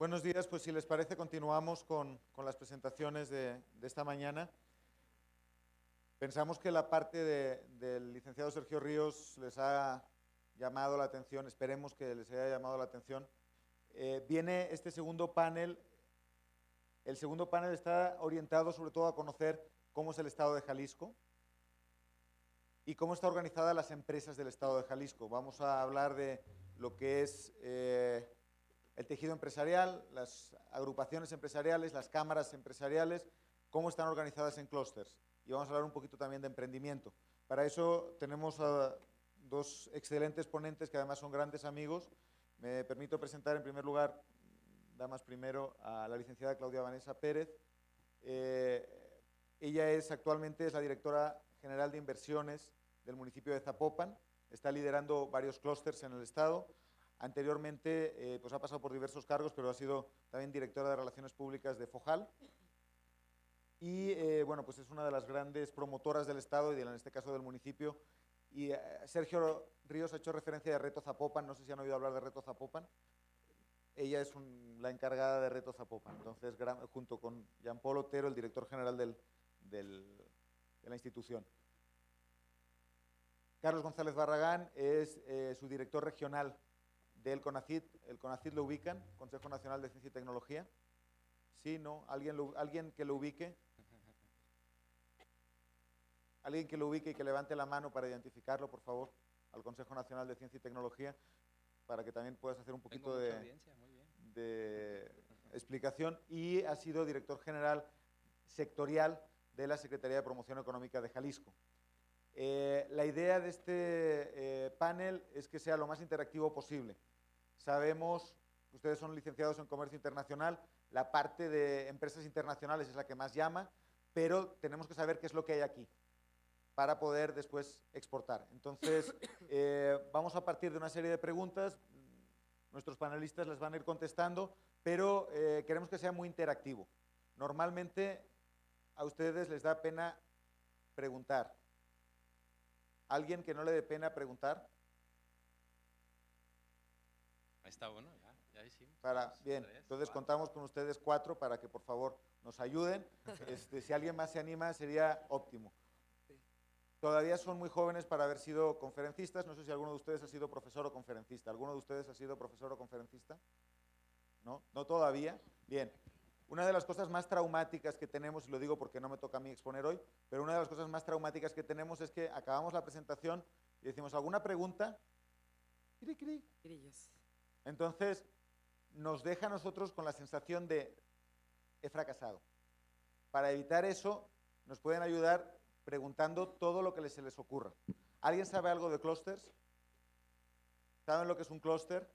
Buenos días, pues si les parece continuamos con las presentaciones de esta mañana. Pensamos que la parte del licenciado Sergio Ríos les ha llamado la atención, esperemos que les haya llamado la atención. Viene este segundo panel. El segundo panel está orientado sobre todo a conocer cómo es el Estado de Jalisco y cómo están organizadas las empresas del Estado de Jalisco. Vamos a hablar de lo que es el tejido empresarial, las agrupaciones empresariales, las cámaras empresariales, cómo están organizadas en clústeres. Y vamos a hablar un poquito también de emprendimiento. Para eso tenemos a dos excelentes ponentes que además son grandes amigos. Me permito presentar en primer lugar, damas primero, a la licenciada Claudia Vanessa Pérez. Ella actualmente es la directora general de inversiones del municipio de Zapopan. Está liderando varios clústeres en el estado. Anteriormente pues ha pasado por diversos cargos, pero ha sido también directora de Relaciones Públicas de FOJAL. Y bueno, pues es una de las grandes promotoras del Estado y en este caso del municipio. Y Sergio Ríos ha hecho referencia de Reto Zapopan, no sé si han oído hablar de Reto Zapopan. Ella es la encargada de Reto Zapopan, entonces junto con Jean Paul Otero, el director general de la institución. Carlos González Barragán es su director regional del CONACYT. El CONACYT lo ubican, Consejo Nacional de Ciencia y Tecnología. ¿Sí, no? ¿Alguien que lo ubique? Alguien que lo ubique y que levante la mano para identificarlo, por favor, al Consejo Nacional de Ciencia y Tecnología, para que también puedas hacer un poquito de explicación. Y ha sido director general sectorial de la Secretaría de Promoción Económica de Jalisco. La idea de este panel es que sea lo más interactivo posible. Sabemos que ustedes son licenciados en Comercio Internacional, la parte de empresas internacionales es la que más llama, pero tenemos que saber qué es lo que hay aquí para poder después exportar. Entonces, vamos a partir de una serie de preguntas, nuestros panelistas las van a ir contestando, pero queremos que sea muy interactivo. Normalmente a ustedes les da pena preguntar. ¿Alguien que no le dé pena preguntar? Ahí está bueno, ya hicimos. Bien, entonces 4. Contamos con ustedes 4 para que por favor nos ayuden. Si alguien más se anima sería óptimo. Todavía son muy jóvenes para haber sido conferencistas. No sé si alguno de ustedes ha sido profesor o conferencista. ¿Alguno de ustedes ha sido profesor o conferencista? ¿No? ¿No todavía? Bien. Una de las cosas más traumáticas que tenemos, y lo digo porque no me toca a mí exponer hoy, pero una de las cosas más traumáticas que tenemos es que acabamos la presentación y decimos, ¿alguna pregunta? Cri, cri. Grillos. Entonces, nos deja a nosotros con la sensación de he fracasado. Para evitar eso, nos pueden ayudar preguntando todo lo que se les ocurra. ¿Alguien sabe algo de clústeres? ¿Saben lo que es un clúster?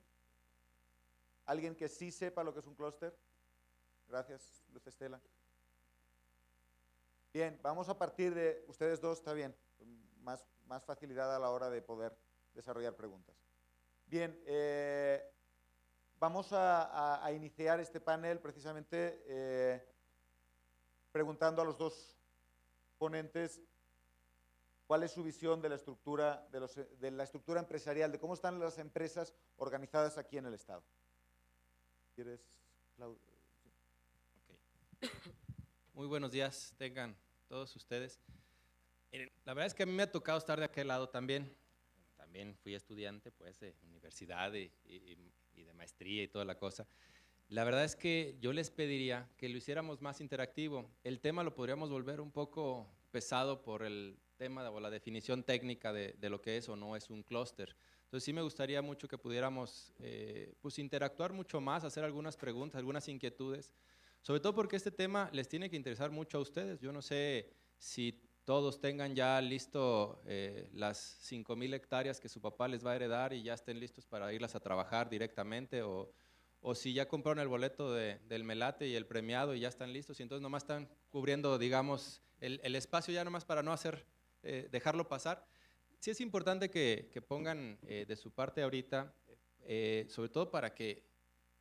¿Alguien que sí sepa lo que es un clúster? Gracias, Luz Estela. Bien, vamos a partir de ustedes dos, está bien, más facilidad a la hora de poder desarrollar preguntas. Bien, vamos a iniciar este panel precisamente preguntando a los dos ponentes cuál es su visión de la estructura, de la estructura empresarial, de cómo están las empresas organizadas aquí en el Estado. ¿Quieres, Claudia? Okay. Muy buenos días, tengan todos ustedes. La verdad es que a mí me ha tocado estar de aquel lado también. También fui estudiante pues, de universidad y de maestría y toda la cosa. La verdad es que yo les pediría que lo hiciéramos más interactivo. El tema lo podríamos volver un poco pesado por el tema o la definición técnica de lo que es o no es un clúster. Entonces sí me gustaría mucho que pudiéramos pues interactuar mucho más, hacer algunas preguntas, algunas inquietudes, sobre todo porque este tema les tiene que interesar mucho a ustedes. Yo no sé si todos tengan ya listo las 5,000 hectáreas que su papá les va a heredar y ya estén listos para irlas a trabajar directamente, o si ya compraron el boleto del Melate y el premiado y ya están listos y entonces nomás están cubriendo, digamos, el espacio ya nomás para no dejarlo pasar. Sí es importante que pongan de su parte ahorita, sobre todo para que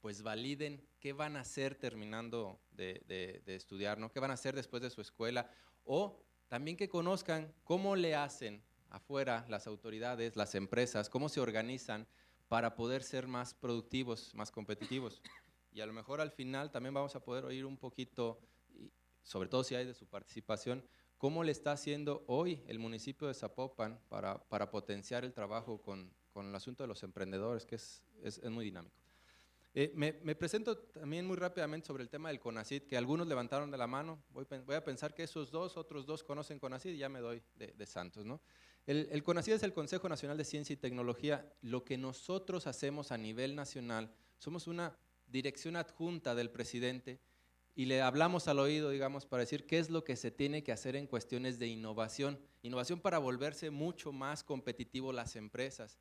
pues validen qué van a hacer terminando de estudiar, ¿no? Qué van a hacer después de su escuela, o también que conozcan cómo le hacen afuera las autoridades, las empresas, cómo se organizan para poder ser más productivos, más competitivos. y a lo mejor al final también vamos a poder oír un poquito, y sobre todo si hay de su participación, cómo le está haciendo hoy el municipio de Zapopan para potenciar el trabajo con el asunto de los emprendedores, que es muy dinámico. Me presento también muy rápidamente sobre el tema del CONACYT, que algunos levantaron de la mano. Voy a pensar que otros dos conocen CONACYT y ya me doy de santos, ¿no? El CONACYT es el Consejo Nacional de Ciencia y Tecnología. Lo que nosotros hacemos a nivel nacional, somos una dirección adjunta del presidente y le hablamos al oído, digamos, para decir qué es lo que se tiene que hacer en cuestiones de innovación para volverse mucho más competitivo las empresas.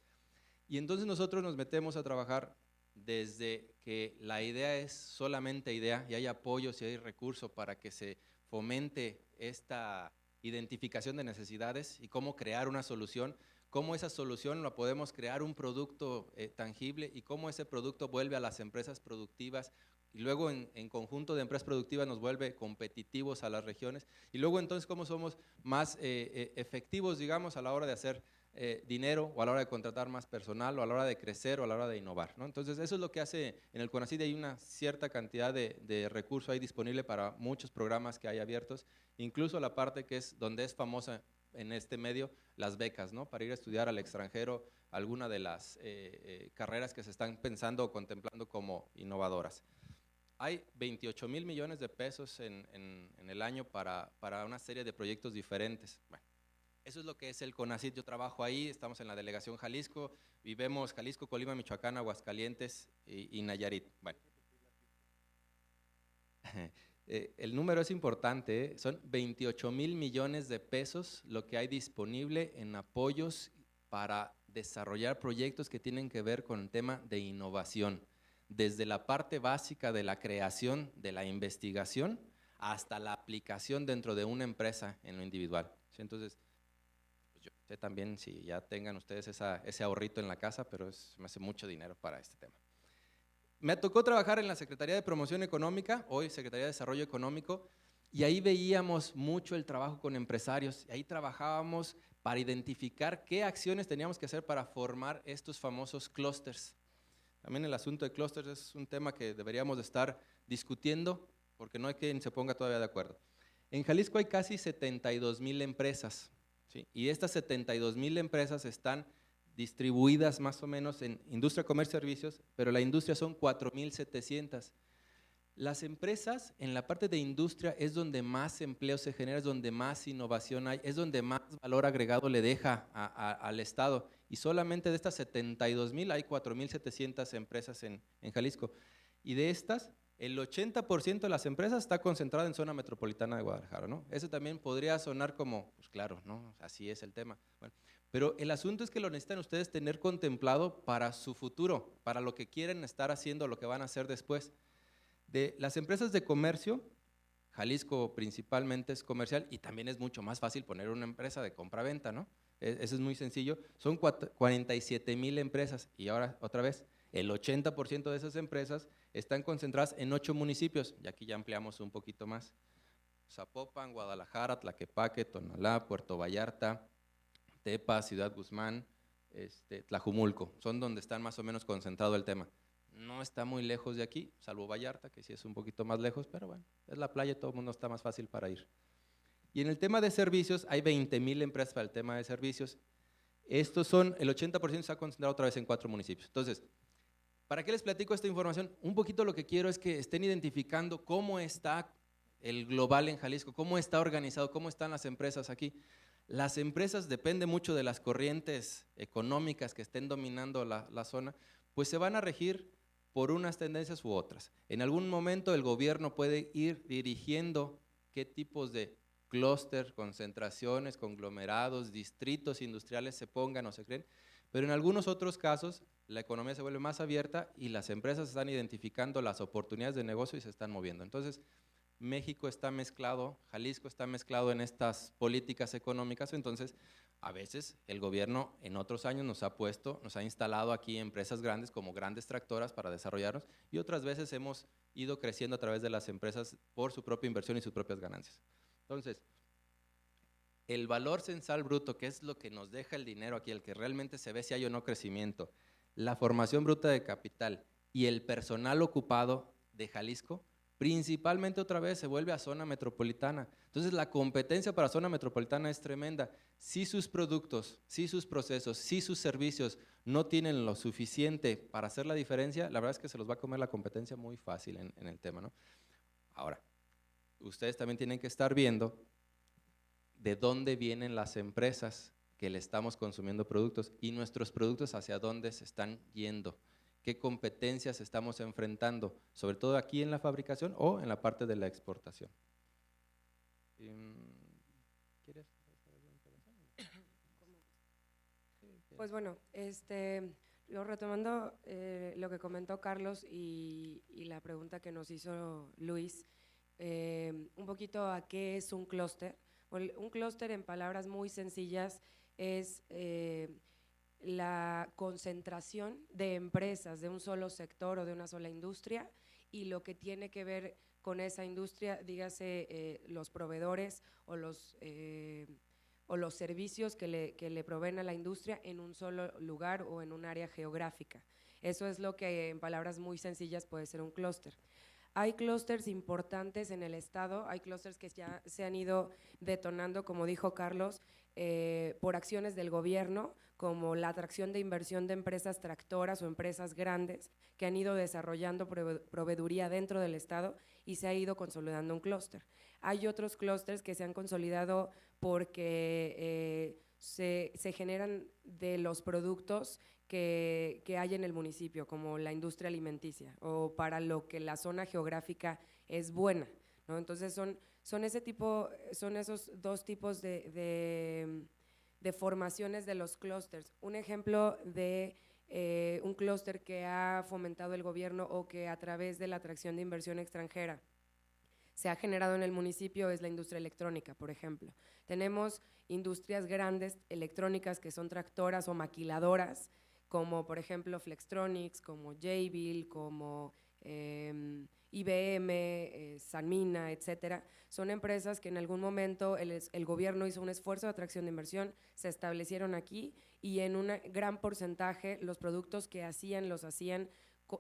Y entonces nosotros nos metemos a trabajar desde que la idea es solamente idea y hay apoyos y hay recursos para que se fomente esta identificación de necesidades y cómo crear una solución, cómo esa solución la podemos crear un producto tangible y cómo ese producto vuelve a las empresas productivas y luego en conjunto de empresas productivas nos vuelve competitivos a las regiones y luego entonces cómo somos más efectivos, digamos, a la hora de hacer dinero o a la hora de contratar más personal o a la hora de crecer o a la hora de innovar, ¿no? Entonces eso es lo que hace en el CONACYT. Hay una cierta cantidad de recursos ahí disponible para muchos programas que hay abiertos, incluso la parte que es donde es famosa en este medio, las becas, ¿no? Para ir a estudiar al extranjero alguna de las carreras que se están pensando o contemplando como innovadoras. Hay 28,000 millones de pesos en el año para una serie de proyectos diferentes. Bueno, eso es lo que es el CONACYT. Yo trabajo ahí, estamos en la delegación Jalisco, vivimos Jalisco, Colima, Michoacán, Aguascalientes y Nayarit. Bueno, el número es importante, son 28,000 millones de pesos lo que hay disponible en apoyos para desarrollar proyectos que tienen que ver con el tema de innovación, desde la parte básica de la creación de la investigación hasta la aplicación dentro de una empresa en lo individual. ¿Sí? Entonces, yo sé también si ya tengan ustedes ese ahorrito en la casa, pero me hace mucho dinero para este tema. Me tocó trabajar en la Secretaría de Promoción Económica, hoy Secretaría de Desarrollo Económico, y ahí veíamos mucho el trabajo con empresarios, y ahí trabajábamos para identificar qué acciones teníamos que hacer para formar estos famosos clústeres. También el asunto de clústeres es un tema que deberíamos de estar discutiendo, porque no hay quien se ponga todavía de acuerdo. En Jalisco hay casi 72,000 empresas, ¿sí? Y estas 72,000 empresas están distribuidas más o menos en industria, comercio y servicios, pero la industria son 4,700. Las empresas en la parte de industria es donde más empleo se genera, es donde más innovación hay, es donde más valor agregado le deja al Estado. Y solamente de estas 72,000 hay 4,700 empresas en Jalisco. Y de estas, el 80% de las empresas está concentrada en zona metropolitana de Guadalajara, ¿no? Eso también podría sonar como, pues claro, ¿no? Así es el tema. Bueno, pero el asunto es que lo necesitan ustedes tener contemplado para su futuro, para lo que quieren estar haciendo, lo que van a hacer después. De las empresas de comercio, Jalisco principalmente es comercial y también es mucho más fácil poner una empresa de compra-venta, ¿no? Eso es muy sencillo. Son 47,000 empresas y ahora otra vez, el 80% de esas empresas están concentradas en 8 municipios y aquí ya ampliamos un poquito más. Zapopan, Guadalajara, Tlaquepaque, Tonalá, Puerto Vallarta, Tepa, Ciudad Guzmán, Tlajumulco, son donde está más o menos concentrado el tema. No está muy lejos de aquí, salvo Vallarta, que sí es un poquito más lejos, pero bueno, es la playa, todo el mundo está más fácil para ir. Y en el tema de servicios, hay 20,000 empresas para el tema de servicios. Estos son, el 80% se ha concentrado otra vez en 4 municipios. Entonces, ¿para qué les platico esta información? Un poquito lo que quiero es que estén identificando cómo está el global en Jalisco, cómo está organizado, cómo están las empresas aquí. Las empresas, depende mucho de las corrientes económicas que estén dominando la zona, pues se van a regir por unas tendencias u otras. En algún momento el gobierno puede ir dirigiendo qué tipos de clúster, concentraciones, conglomerados, distritos industriales se pongan o se creen, pero en algunos otros casos la economía se vuelve más abierta y las empresas están identificando las oportunidades de negocio y se están moviendo. Entonces, México está mezclado, Jalisco está mezclado en estas políticas económicas, entonces a veces el gobierno en otros años nos ha instalado aquí empresas grandes como grandes tractoras para desarrollarnos y otras veces hemos ido creciendo a través de las empresas por su propia inversión y sus propias ganancias. Entonces, el valor censal bruto, que es lo que nos deja el dinero aquí, el que realmente se ve si hay o no crecimiento, la formación bruta de capital y el personal ocupado de Jalisco, principalmente otra vez se vuelve a zona metropolitana. Entonces la competencia para zona metropolitana es tremenda. Si sus productos, si sus procesos, si sus servicios no tienen lo suficiente para hacer la diferencia, la verdad es que se los va a comer la competencia muy fácil en el tema, ¿no? Ahora, ustedes también tienen que estar viendo de dónde vienen las empresas que le estamos consumiendo productos y nuestros productos hacia dónde se están yendo. Qué competencias estamos enfrentando, sobre todo aquí en la fabricación o en la parte de la exportación. ¿Quieres? Pues bueno, yo retomando lo que comentó Carlos y la pregunta que nos hizo Luis, un poquito a qué es un clúster. Un clúster, en palabras muy sencillas, es la concentración de empresas de un solo sector o de una sola industria, y lo que tiene que ver con esa industria, dígase los proveedores o los servicios que le proveen a la industria en un solo lugar o en un área geográfica. Eso es lo que en palabras muy sencillas puede ser un clúster. Hay clústeres importantes en el estado, hay clústeres que ya se han ido detonando, como dijo Carlos, por acciones del gobierno, como la atracción de inversión de empresas tractoras o empresas grandes que han ido desarrollando proveeduría dentro del estado y se ha ido consolidando un clúster. Hay otros clústeres que se han consolidado porque se generan de los productos que hay en el municipio, como la industria alimenticia, o para lo que la zona geográfica es buena, ¿no? Entonces son esos dos tipos de formaciones de los clústeres. Un ejemplo de un clúster que ha fomentado el gobierno o que a través de la atracción de inversión extranjera se ha generado en el municipio es la industria electrónica, por ejemplo. Tenemos industrias grandes electrónicas que son tractoras o maquiladoras, como por ejemplo Flextronics, como Jabil, como IBM, Sanmina, etcétera. Son empresas que en algún momento el gobierno hizo un esfuerzo de atracción de inversión, se establecieron aquí y en un gran porcentaje los productos que hacían los hacían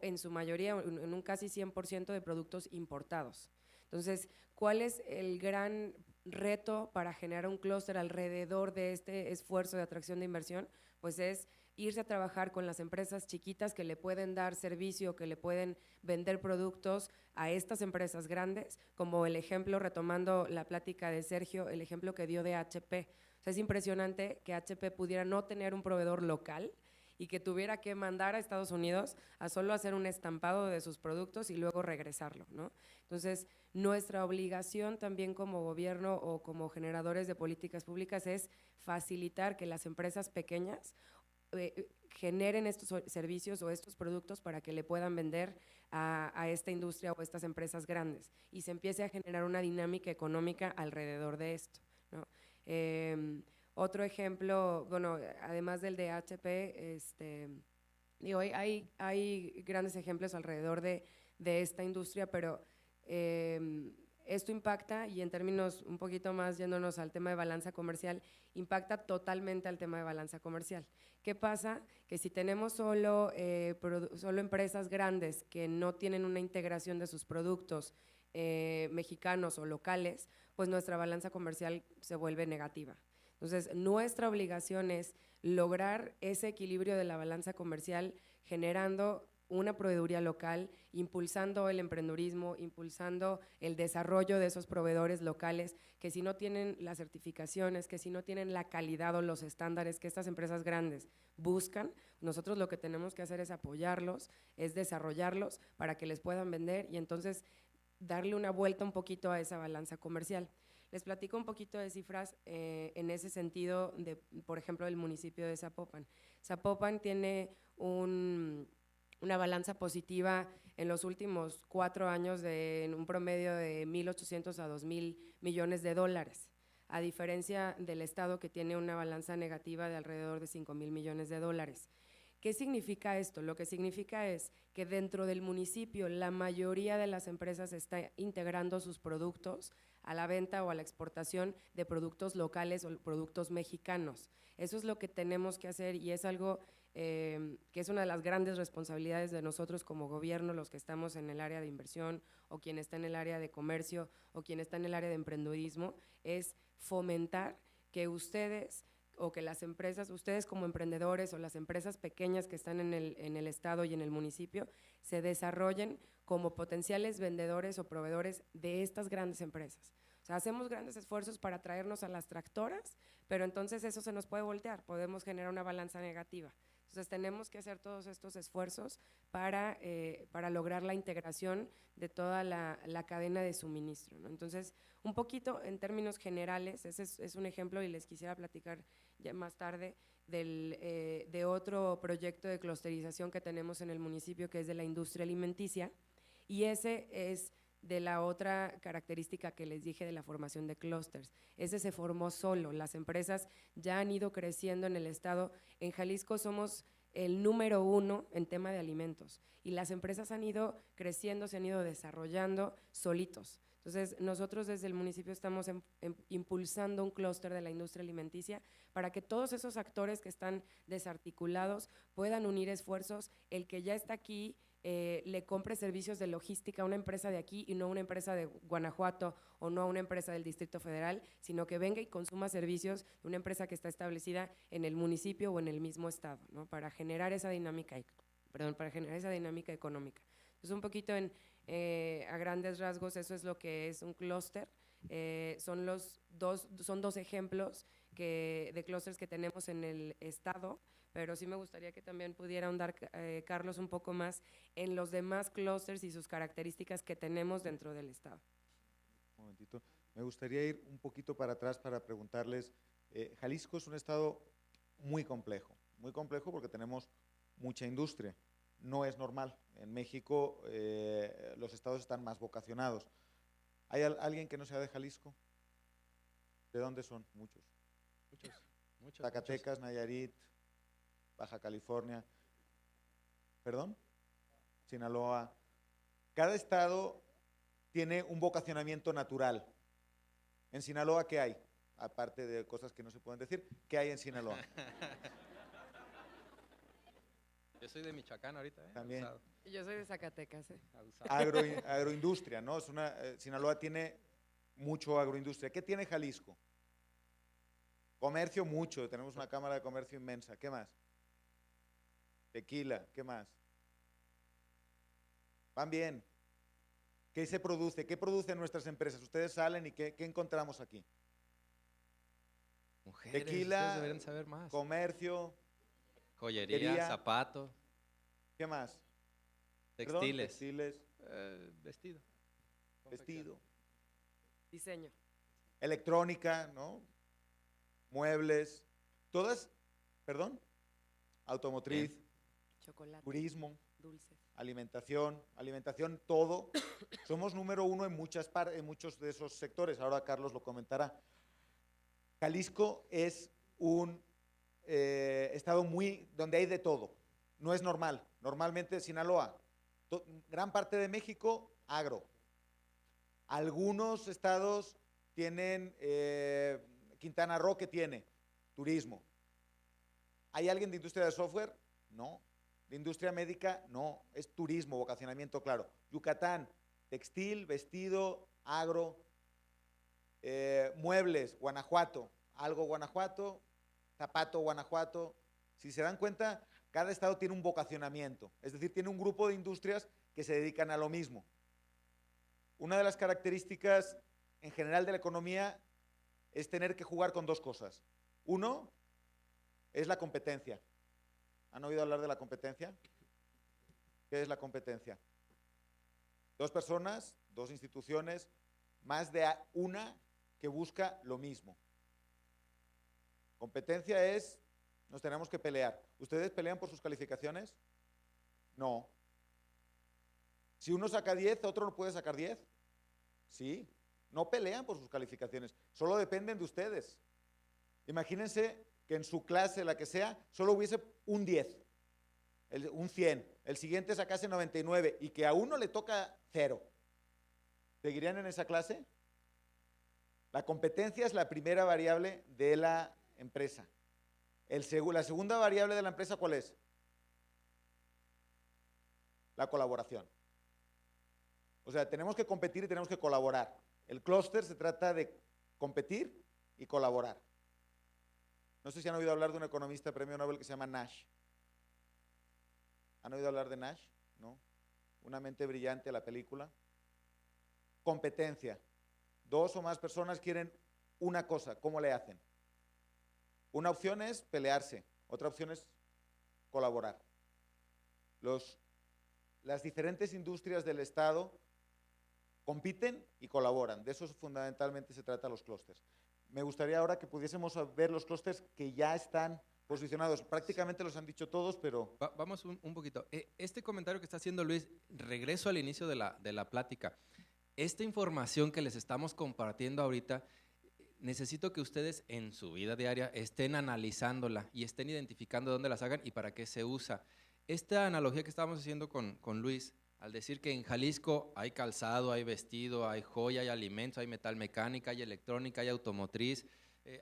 en su mayoría, en un casi 100% de productos importados. Entonces, ¿cuál es el gran reto para generar un clúster alrededor de este esfuerzo de atracción de inversión? Pues es irse a trabajar con las empresas chiquitas que le pueden dar servicio, que le pueden vender productos a estas empresas grandes, como el ejemplo, retomando la plática de Sergio, el ejemplo que dio de HP. O sea, es impresionante que HP pudiera no tener un proveedor local y que tuviera que mandar a Estados Unidos a solo hacer un estampado de sus productos y luego regresarlo, ¿no? Entonces, nuestra obligación también como gobierno o como generadores de políticas públicas es facilitar que las empresas pequeñas generen estos servicios o estos productos para que le puedan vender a esta industria o a estas empresas grandes y se empiece a generar una dinámica económica alrededor de esto, ¿no? Otro ejemplo, bueno, además del de HP, digo, hay grandes ejemplos alrededor de esta industria, pero esto impacta, y en términos un poquito más yéndonos al tema de balanza comercial, impacta totalmente al tema de balanza comercial. ¿Qué pasa? Que si tenemos solo empresas grandes que no tienen una integración de sus productos mexicanos o locales, pues nuestra balanza comercial se vuelve negativa. Entonces, nuestra obligación es lograr ese equilibrio de la balanza comercial generando una proveeduría local, impulsando el emprendurismo, impulsando el desarrollo de esos proveedores locales que si no tienen las certificaciones, que si no tienen la calidad o los estándares que estas empresas grandes buscan, nosotros lo que tenemos que hacer es apoyarlos, es desarrollarlos para que les puedan vender y entonces darle una vuelta un poquito a esa balanza comercial. Les platico un poquito de cifras en ese sentido, por ejemplo, del municipio de Zapopan. Zapopan tiene una balanza positiva en los últimos 4 años en un promedio de 1,800 a 2,000 millones de dólares, a diferencia del estado que tiene una balanza negativa de alrededor de 5,000 millones de dólares. ¿Qué significa esto? Lo que significa es que dentro del municipio la mayoría de las empresas está integrando sus productos a la venta o a la exportación de productos locales o productos mexicanos. Eso es lo que tenemos que hacer y es algo que es una de las grandes responsabilidades de nosotros como gobierno, los que estamos en el área de inversión o quien está en el área de comercio o quien está en el área de emprendedurismo, es fomentar que ustedes o que las empresas, ustedes como emprendedores o las empresas pequeñas que están en el estado y en el municipio, se desarrollen como potenciales vendedores o proveedores de estas grandes empresas. O sea, hacemos grandes esfuerzos para traernos a las tractoras, pero entonces eso se nos puede voltear, podemos generar una balanza negativa. Entonces tenemos que hacer todos estos esfuerzos para lograr la integración de toda la cadena de suministro, ¿no? Entonces, un poquito en términos generales, ese es un ejemplo y les quisiera platicar ya más tarde de otro proyecto de clusterización que tenemos en el municipio, que es de la industria alimenticia, y ese es de la otra característica que les dije de la formación de clústeres. Ese se formó solo, las empresas ya han ido creciendo en el estado. En Jalisco somos el número 1 en tema de alimentos y las empresas han ido creciendo, se han ido desarrollando solitos. Entonces, nosotros desde el municipio estamos impulsando un clúster de la industria alimenticia para que todos esos actores que están desarticulados puedan unir esfuerzos, el que ya está aquí le compre servicios de logística a una empresa de aquí y no a una empresa de Guanajuato o no a una empresa del Distrito Federal, sino que venga y consuma servicios de una empresa que está establecida en el municipio o en el mismo estado, ¿no? Para generar esa dinámica, económica. Entonces, un poquito a grandes rasgos, eso es lo que es un clúster. Son dos ejemplos de clústeres que tenemos en el estado, pero sí me gustaría que también pudiera ahondar Carlos un poco más en los demás clústeres y sus características que tenemos dentro del estado. Un momentito. Me gustaría ir un poquito para atrás para preguntarles, Jalisco es un estado muy complejo porque tenemos mucha industria. No es normal. En México los estados están más vocacionados. ¿Hay alguien que no sea de Jalisco? ¿De dónde son? Muchos. Zacatecas, Nayarit, Baja California, ¿perdón? Sinaloa. Cada estado tiene un vocacionamiento natural. ¿En Sinaloa qué hay? Aparte de cosas que no se pueden decir, ¿qué hay en Sinaloa? Yo soy de Michoacán ahorita, ¿eh? También. Abusado. Y yo soy de Zacatecas, ¿eh? Agroindustria, ¿no? Sinaloa tiene mucho agroindustria. ¿Qué tiene Jalisco? Comercio mucho, tenemos una cámara de comercio inmensa. ¿Qué más? Tequila, ¿qué más? Van bien. ¿Qué se produce? ¿Qué producen nuestras empresas? Ustedes salen y ¿qué encontramos aquí? Mujeres, tequila, deberían saber más. Comercio, Joyería, zapato. ¿Qué más? Textiles. Textiles. Vestido. Vestido. Diseño. Electrónica, ¿no? Muebles. Todas, perdón. Automotriz. Bien. Chocolate. Turismo. Dulces. Alimentación, todo. Somos número 1 en muchos de esos sectores. Ahora Carlos lo comentará. Jalisco es un estado donde hay de todo. No es normal. Normalmente Sinaloa, gran parte de México, agro. Algunos estados tienen, Quintana Roo, que tiene turismo. ¿Hay alguien de industria de software? No. ¿De industria médica? No. Es turismo, vocacionamiento claro. Yucatán, textil, vestido, agro, muebles, Guanajuato, algo Guanajuato, zapato Guanajuato. Si se dan cuenta, cada estado tiene un vocacionamiento, es decir, tiene un grupo de industrias que se dedican a lo mismo. Una de las características en general de la economía es tener que jugar con dos cosas. Uno es la competencia. ¿Han oído hablar de la competencia? ¿Qué es la competencia? Dos personas, dos instituciones, más de una que busca lo mismo. Competencia es, nos tenemos que pelear. ¿Ustedes pelean por sus calificaciones? No. Si uno saca 10, ¿otro no puede sacar 10? Sí. No pelean por sus calificaciones, solo dependen de ustedes. Imagínense que en su clase, la que sea, solo hubiese un 10, un 100, el siguiente sacase 99 y que a uno le toca 0. ¿Seguirían en esa clase? La competencia es la primera variable de la empresa. La segunda variable de la empresa, ¿cuál es? la colaboración. O sea, tenemos que competir y tenemos que colaborar. El clúster se trata de competir y colaborar. No sé si han oído hablar de un economista premio Nobel que se llama Nash. ¿Han oído hablar de Nash? ¿No? Una mente brillante, la película. Competencia. 2 o más personas quieren una cosa. ¿Cómo le hacen? Una opción es pelearse, otra opción es colaborar. Las diferentes industrias del Estado compiten y colaboran. De eso fundamentalmente se trata los clústeres. Me gustaría ahora que pudiésemos ver los clústeres que ya están posicionados. Prácticamente los han dicho todos, pero… Vamos un poquito. Este comentario que está haciendo Luis, regreso al inicio de la plática. Esta información que les estamos compartiendo ahorita, necesito que ustedes en su vida diaria estén analizándola y estén identificando dónde las hagan y para qué se usa. Esta analogía que estábamos haciendo con Luis, al decir que en Jalisco hay calzado, hay vestido, hay joya, hay alimentos, hay metal mecánica, hay electrónica, hay automotriz,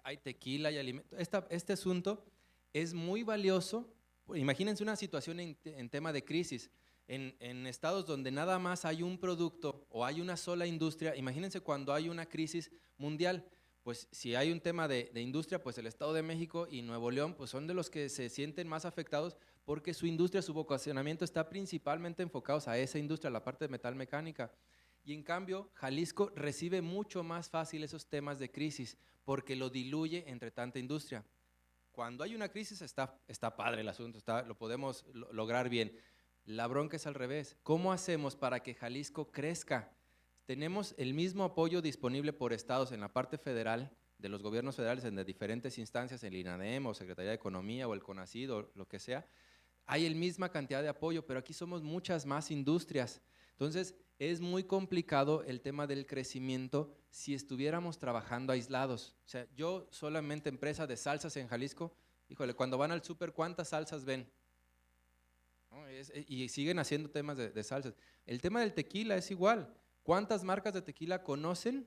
hay tequila, hay alimentos. Este asunto es muy valioso. Imagínense una situación en tema de crisis. En estados donde nada más hay un producto o hay una sola industria, imagínense cuando hay una crisis mundial. Pues si hay un tema de industria, pues el Estado de México y Nuevo León pues son de los que se sienten más afectados porque su industria, su vocacionamiento está principalmente enfocados a esa industria, a la parte de metal mecánica. Y en cambio, Jalisco recibe mucho más fácil esos temas de crisis porque lo diluye entre tanta industria. Cuando hay una crisis está padre el asunto, lo podemos lograr bien. La bronca es al revés. ¿Cómo hacemos para que Jalisco crezca? Tenemos el mismo apoyo disponible por estados en la parte federal, de los gobiernos federales en las diferentes instancias, el INADEM o Secretaría de Economía o el CONACYT o lo que sea. Hay la misma cantidad de apoyo, pero aquí somos muchas más industrias. Entonces, es muy complicado el tema del crecimiento si estuviéramos trabajando aislados. O sea, yo solamente empresa de salsas en Jalisco, híjole, cuando van al súper, ¿cuántas salsas ven? ¿No? Y siguen haciendo temas de salsas. El tema del tequila es igual. ¿Cuántas marcas de tequila conocen?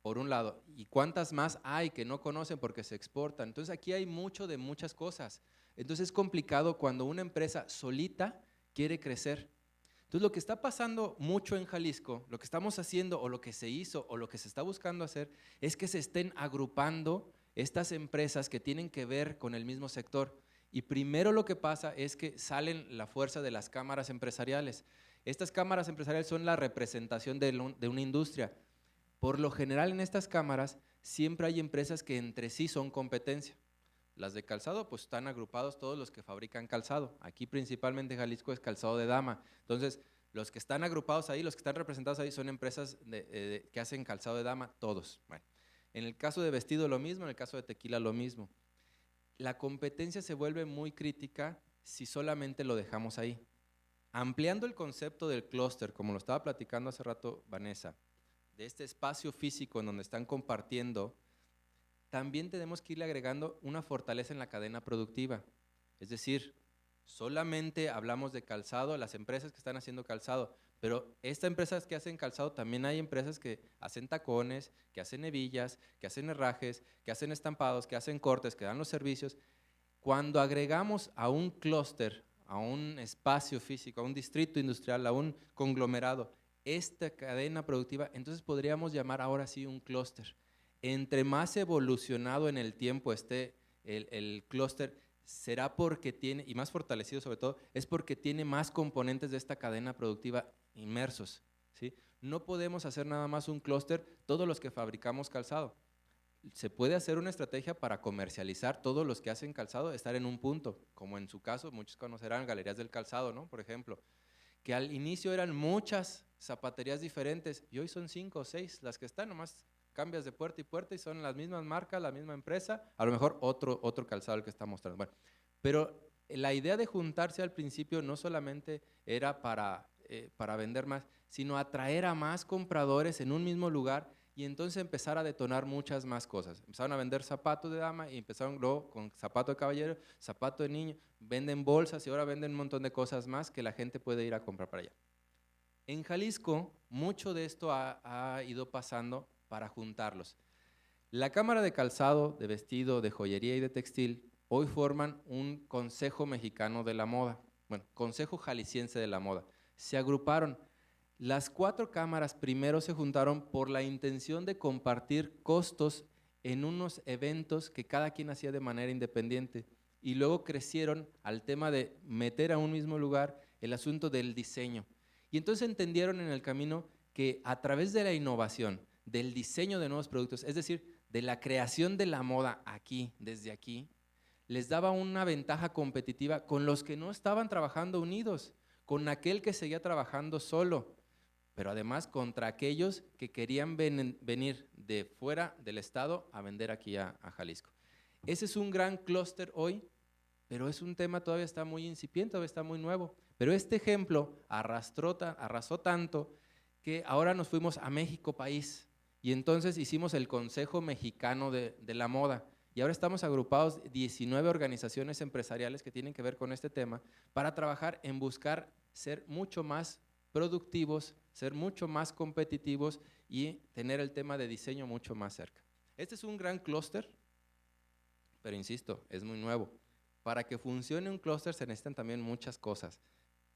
Por un lado. ¿Y cuántas más hay que no conocen porque se exportan? Entonces aquí hay mucho de muchas cosas. Entonces es complicado cuando una empresa solita quiere crecer. Entonces lo que está pasando mucho en Jalisco, lo que estamos haciendo o lo que se hizo o lo que se está buscando hacer es que se estén agrupando estas empresas que tienen que ver con el mismo sector. Y primero lo que pasa es que salen la fuerza de las cámaras empresariales. Estas cámaras empresariales son la representación de una industria. Por lo general en estas cámaras siempre hay empresas que entre sí son competencia. Las de calzado pues están agrupados todos los que fabrican calzado. Aquí principalmente Jalisco es calzado de dama. Entonces los que están agrupados ahí, los que están representados ahí son empresas que hacen calzado de dama, todos. Bueno, en el caso de vestido lo mismo, en el caso de tequila lo mismo. La competencia se vuelve muy crítica si solamente lo dejamos ahí. Ampliando el concepto del clúster, como lo estaba platicando hace rato Vanessa, de este espacio físico en donde están compartiendo, también tenemos que irle agregando una fortaleza en la cadena productiva. Es decir, solamente hablamos de calzado, las empresas que están haciendo calzado, pero estas empresas que hacen calzado también hay empresas que hacen tacones, que hacen hebillas, que hacen herrajes, que hacen estampados, que hacen cortes, que dan los servicios. Cuando agregamos a un clúster, a un espacio físico, a un distrito industrial, a un conglomerado, esta cadena productiva, entonces podríamos llamar ahora sí un clúster. Entre más evolucionado en el tiempo esté el clúster, será porque tiene, y más fortalecido sobre todo, es porque tiene más componentes de esta cadena productiva inmersos, ¿sí? No podemos hacer nada más un clúster todos los que fabricamos calzado. Se puede hacer una estrategia para comercializar todos los que hacen calzado, estar en un punto, como en su caso, muchos conocerán Galerías del Calzado, ¿no? Por ejemplo, que al inicio eran muchas zapaterías diferentes y hoy son 5 o 6 las que están, nomás cambias de puerta y puerta y son las mismas marcas, la misma empresa, a lo mejor otro calzado el que está mostrando. Bueno, pero la idea de juntarse al principio no solamente era para vender más, sino atraer a más compradores en un mismo lugar y entonces empezar a detonar muchas más cosas. Empezaron a vender zapatos de dama y empezaron luego con zapato de caballero, zapato de niño, venden bolsas y ahora venden un montón de cosas más que la gente puede ir a comprar para allá. En Jalisco, mucho de esto ha ido pasando para juntarlos. La Cámara de Calzado, de Vestido, de Joyería y de Textil hoy forman un Consejo Mexicano de la Moda. bueno, Consejo Jalisciense de la Moda. Se agruparon. Las 4 cámaras primero se juntaron por la intención de compartir costos en unos eventos que cada quien hacía de manera independiente, y luego crecieron al tema de meter a un mismo lugar el asunto del diseño. Y entonces entendieron en el camino que a través de la innovación, del diseño de nuevos productos, es decir, de la creación de la moda aquí, desde aquí, les daba una ventaja competitiva con los que no estaban trabajando unidos, con aquel que seguía trabajando solo, pero además contra aquellos que querían venir de fuera del estado a vender aquí a Jalisco. Ese es un gran clúster hoy, pero es un tema todavía está muy incipiente, todavía está muy nuevo. Pero este ejemplo arrasó tanto que ahora nos fuimos a México país y entonces hicimos el Consejo Mexicano de la Moda y ahora estamos agrupados 19 organizaciones empresariales que tienen que ver con este tema para trabajar en buscar ser mucho más productivos, ser mucho más competitivos y tener el tema de diseño mucho más cerca. Este es un gran clúster, pero insisto, es muy nuevo. Para que funcione un clúster se necesitan también muchas cosas.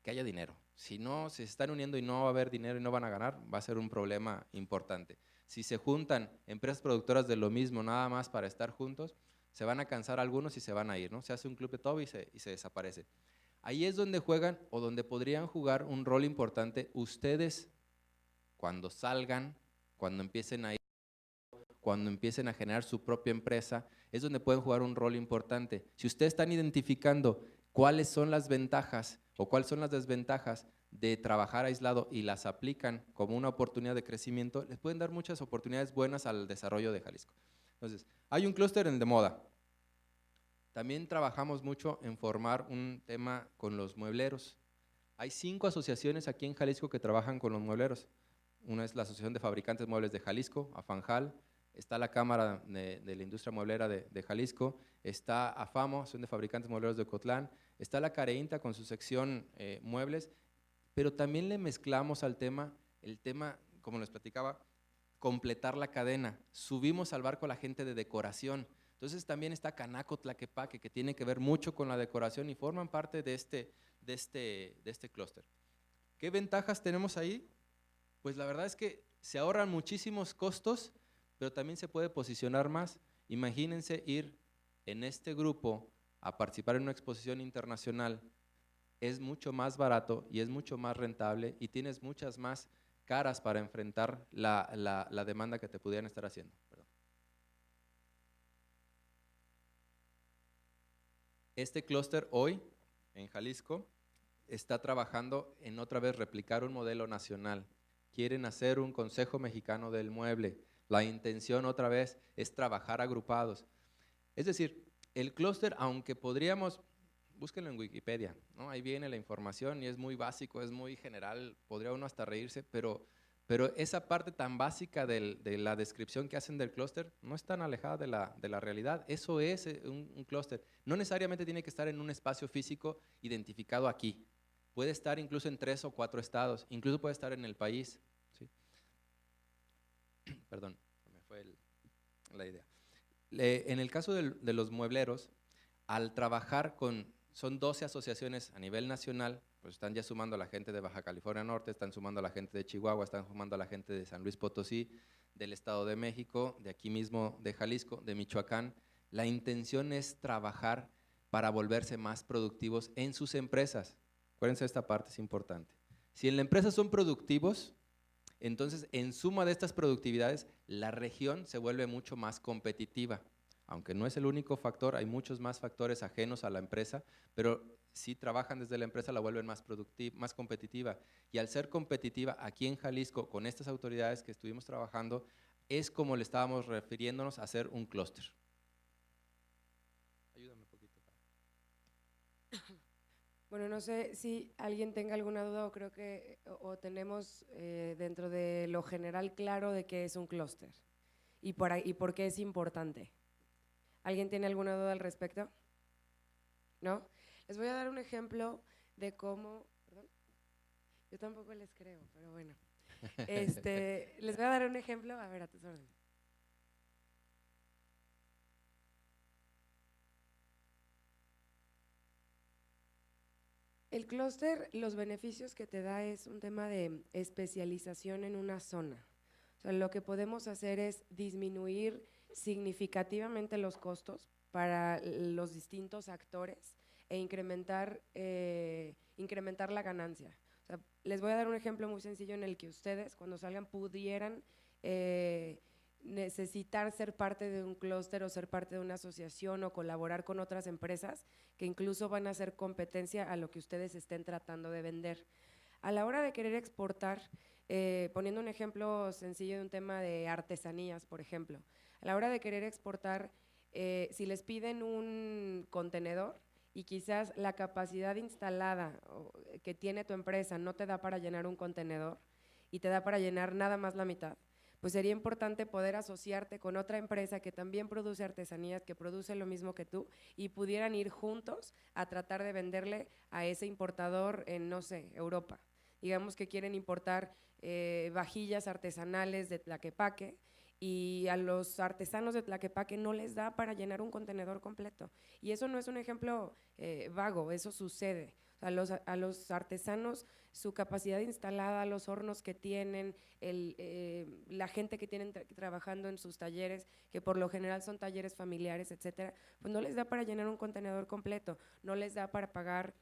Que haya dinero. Si no, se están uniendo y no va a haber dinero y no van a ganar, va a ser un problema importante. Si se juntan empresas productoras de lo mismo nada más para estar juntos, se van a cansar algunos y se van a ir, ¿no? Se hace un club de todo y se desaparece. Ahí es donde juegan o donde podrían jugar un rol importante ustedes cuando salgan, cuando empiecen a ir, cuando empiecen a generar su propia empresa, es donde pueden jugar un rol importante. Si ustedes están identificando cuáles son las ventajas o cuáles son las desventajas de trabajar aislado y las aplican como una oportunidad de crecimiento, les pueden dar muchas oportunidades buenas al desarrollo de Jalisco. Entonces, hay un clúster en de moda. También trabajamos mucho en formar un tema con los muebleros. Hay 5 asociaciones aquí en Jalisco que trabajan con los muebleros. Una es la Asociación de Fabricantes Muebles de Jalisco, AFANJAL, está la Cámara de la Industria Mueblera de Jalisco, está AFAMO, Asociación de Fabricantes Muebleros de Ocotlán, está la CAREINTA con su sección muebles, pero también le mezclamos al tema, el tema, como les platicaba, completar la cadena. Subimos al barco a la gente de decoración. Entonces también está Canaco Tlaquepaque, que tiene que ver mucho con la decoración y forman parte de este clúster. ¿Qué ventajas tenemos ahí? Pues la verdad es que se ahorran muchísimos costos, pero también se puede posicionar más. Imagínense ir en este grupo a participar en una exposición internacional, es mucho más barato y es mucho más rentable y tienes muchas más caras para enfrentar la demanda que te pudieran estar haciendo. Perdón. Este clúster hoy en Jalisco está trabajando en otra vez replicar un modelo nacional. Quieren hacer un Consejo Mexicano del Mueble. La intención otra vez es trabajar agrupados. Es decir, el clúster, aunque podríamos, búsquenlo en Wikipedia, ¿no? Ahí viene la información y es muy básico, es muy general, podría uno hasta reírse, pero esa parte tan básica de la descripción que hacen del clúster no es tan alejada de la realidad. Eso es un clúster. No necesariamente tiene que estar en un espacio físico identificado aquí. Puede estar incluso en 3 o 4 estados, incluso puede estar en el país. ¿Sí? Perdón, me fue la idea. En el caso de los muebleros, al trabajar son 12 asociaciones a nivel nacional, pues están ya sumando a la gente de Baja California Norte, están sumando a la gente de Chihuahua, están sumando a la gente de San Luis Potosí, del Estado de México, de aquí mismo de Jalisco, de Michoacán. La intención es trabajar para volverse más productivos en sus empresas. Acuérdense, esta parte es importante. Si en la empresa son productivos, entonces en suma de estas productividades, la región se vuelve mucho más competitiva. Aunque no es el único factor, hay muchos más factores ajenos a la empresa, pero si trabajan desde la empresa la vuelven más productiva, más competitiva. Y al ser competitiva aquí en Jalisco, con estas autoridades que estuvimos trabajando, es como le estábamos refiriéndonos a hacer un clúster. Ayúdame un poquito. Bueno, no sé si alguien tenga alguna duda o creo que o tenemos dentro de lo general claro de qué es un clúster y por qué es importante. ¿Alguien tiene alguna duda al respecto? ¿No? Les voy a dar un ejemplo de cómo… ¿Perdón? Yo tampoco les creo, pero bueno. Les voy a dar un ejemplo, a ver, a tus órdenes. El clúster, los beneficios que te da es un tema de especialización en una zona. O sea, lo que podemos hacer es disminuir significativamente los costos para los distintos actores e incrementar la ganancia. O sea, les voy a dar un ejemplo muy sencillo en el que ustedes, cuando salgan, pudieran necesitar ser parte de un clúster o ser parte de una asociación o colaborar con otras empresas que incluso van a hacer competencia a lo que ustedes estén tratando de vender. A la hora de querer exportar, poniendo un ejemplo sencillo de un tema de artesanías, por ejemplo, a la hora de querer exportar, si les piden un contenedor y quizás la capacidad instalada que tiene tu empresa no te da para llenar un contenedor y te da para llenar nada más la mitad, pues sería importante poder asociarte con otra empresa que también produce artesanías, que produce lo mismo que tú, y pudieran ir juntos a tratar de venderle a ese importador en, no sé, Europa. Digamos que quieren importar vajillas artesanales de Tlaquepaque, y a los artesanos de Tlaquepaque no les da para llenar un contenedor completo. Y eso no es un ejemplo vago, eso sucede. O sea, a los artesanos, su capacidad instalada, los hornos que tienen, la gente que tienen trabajando en sus talleres, que por lo general son talleres familiares, etcétera, pues no les da para llenar un contenedor completo, no les da para pagar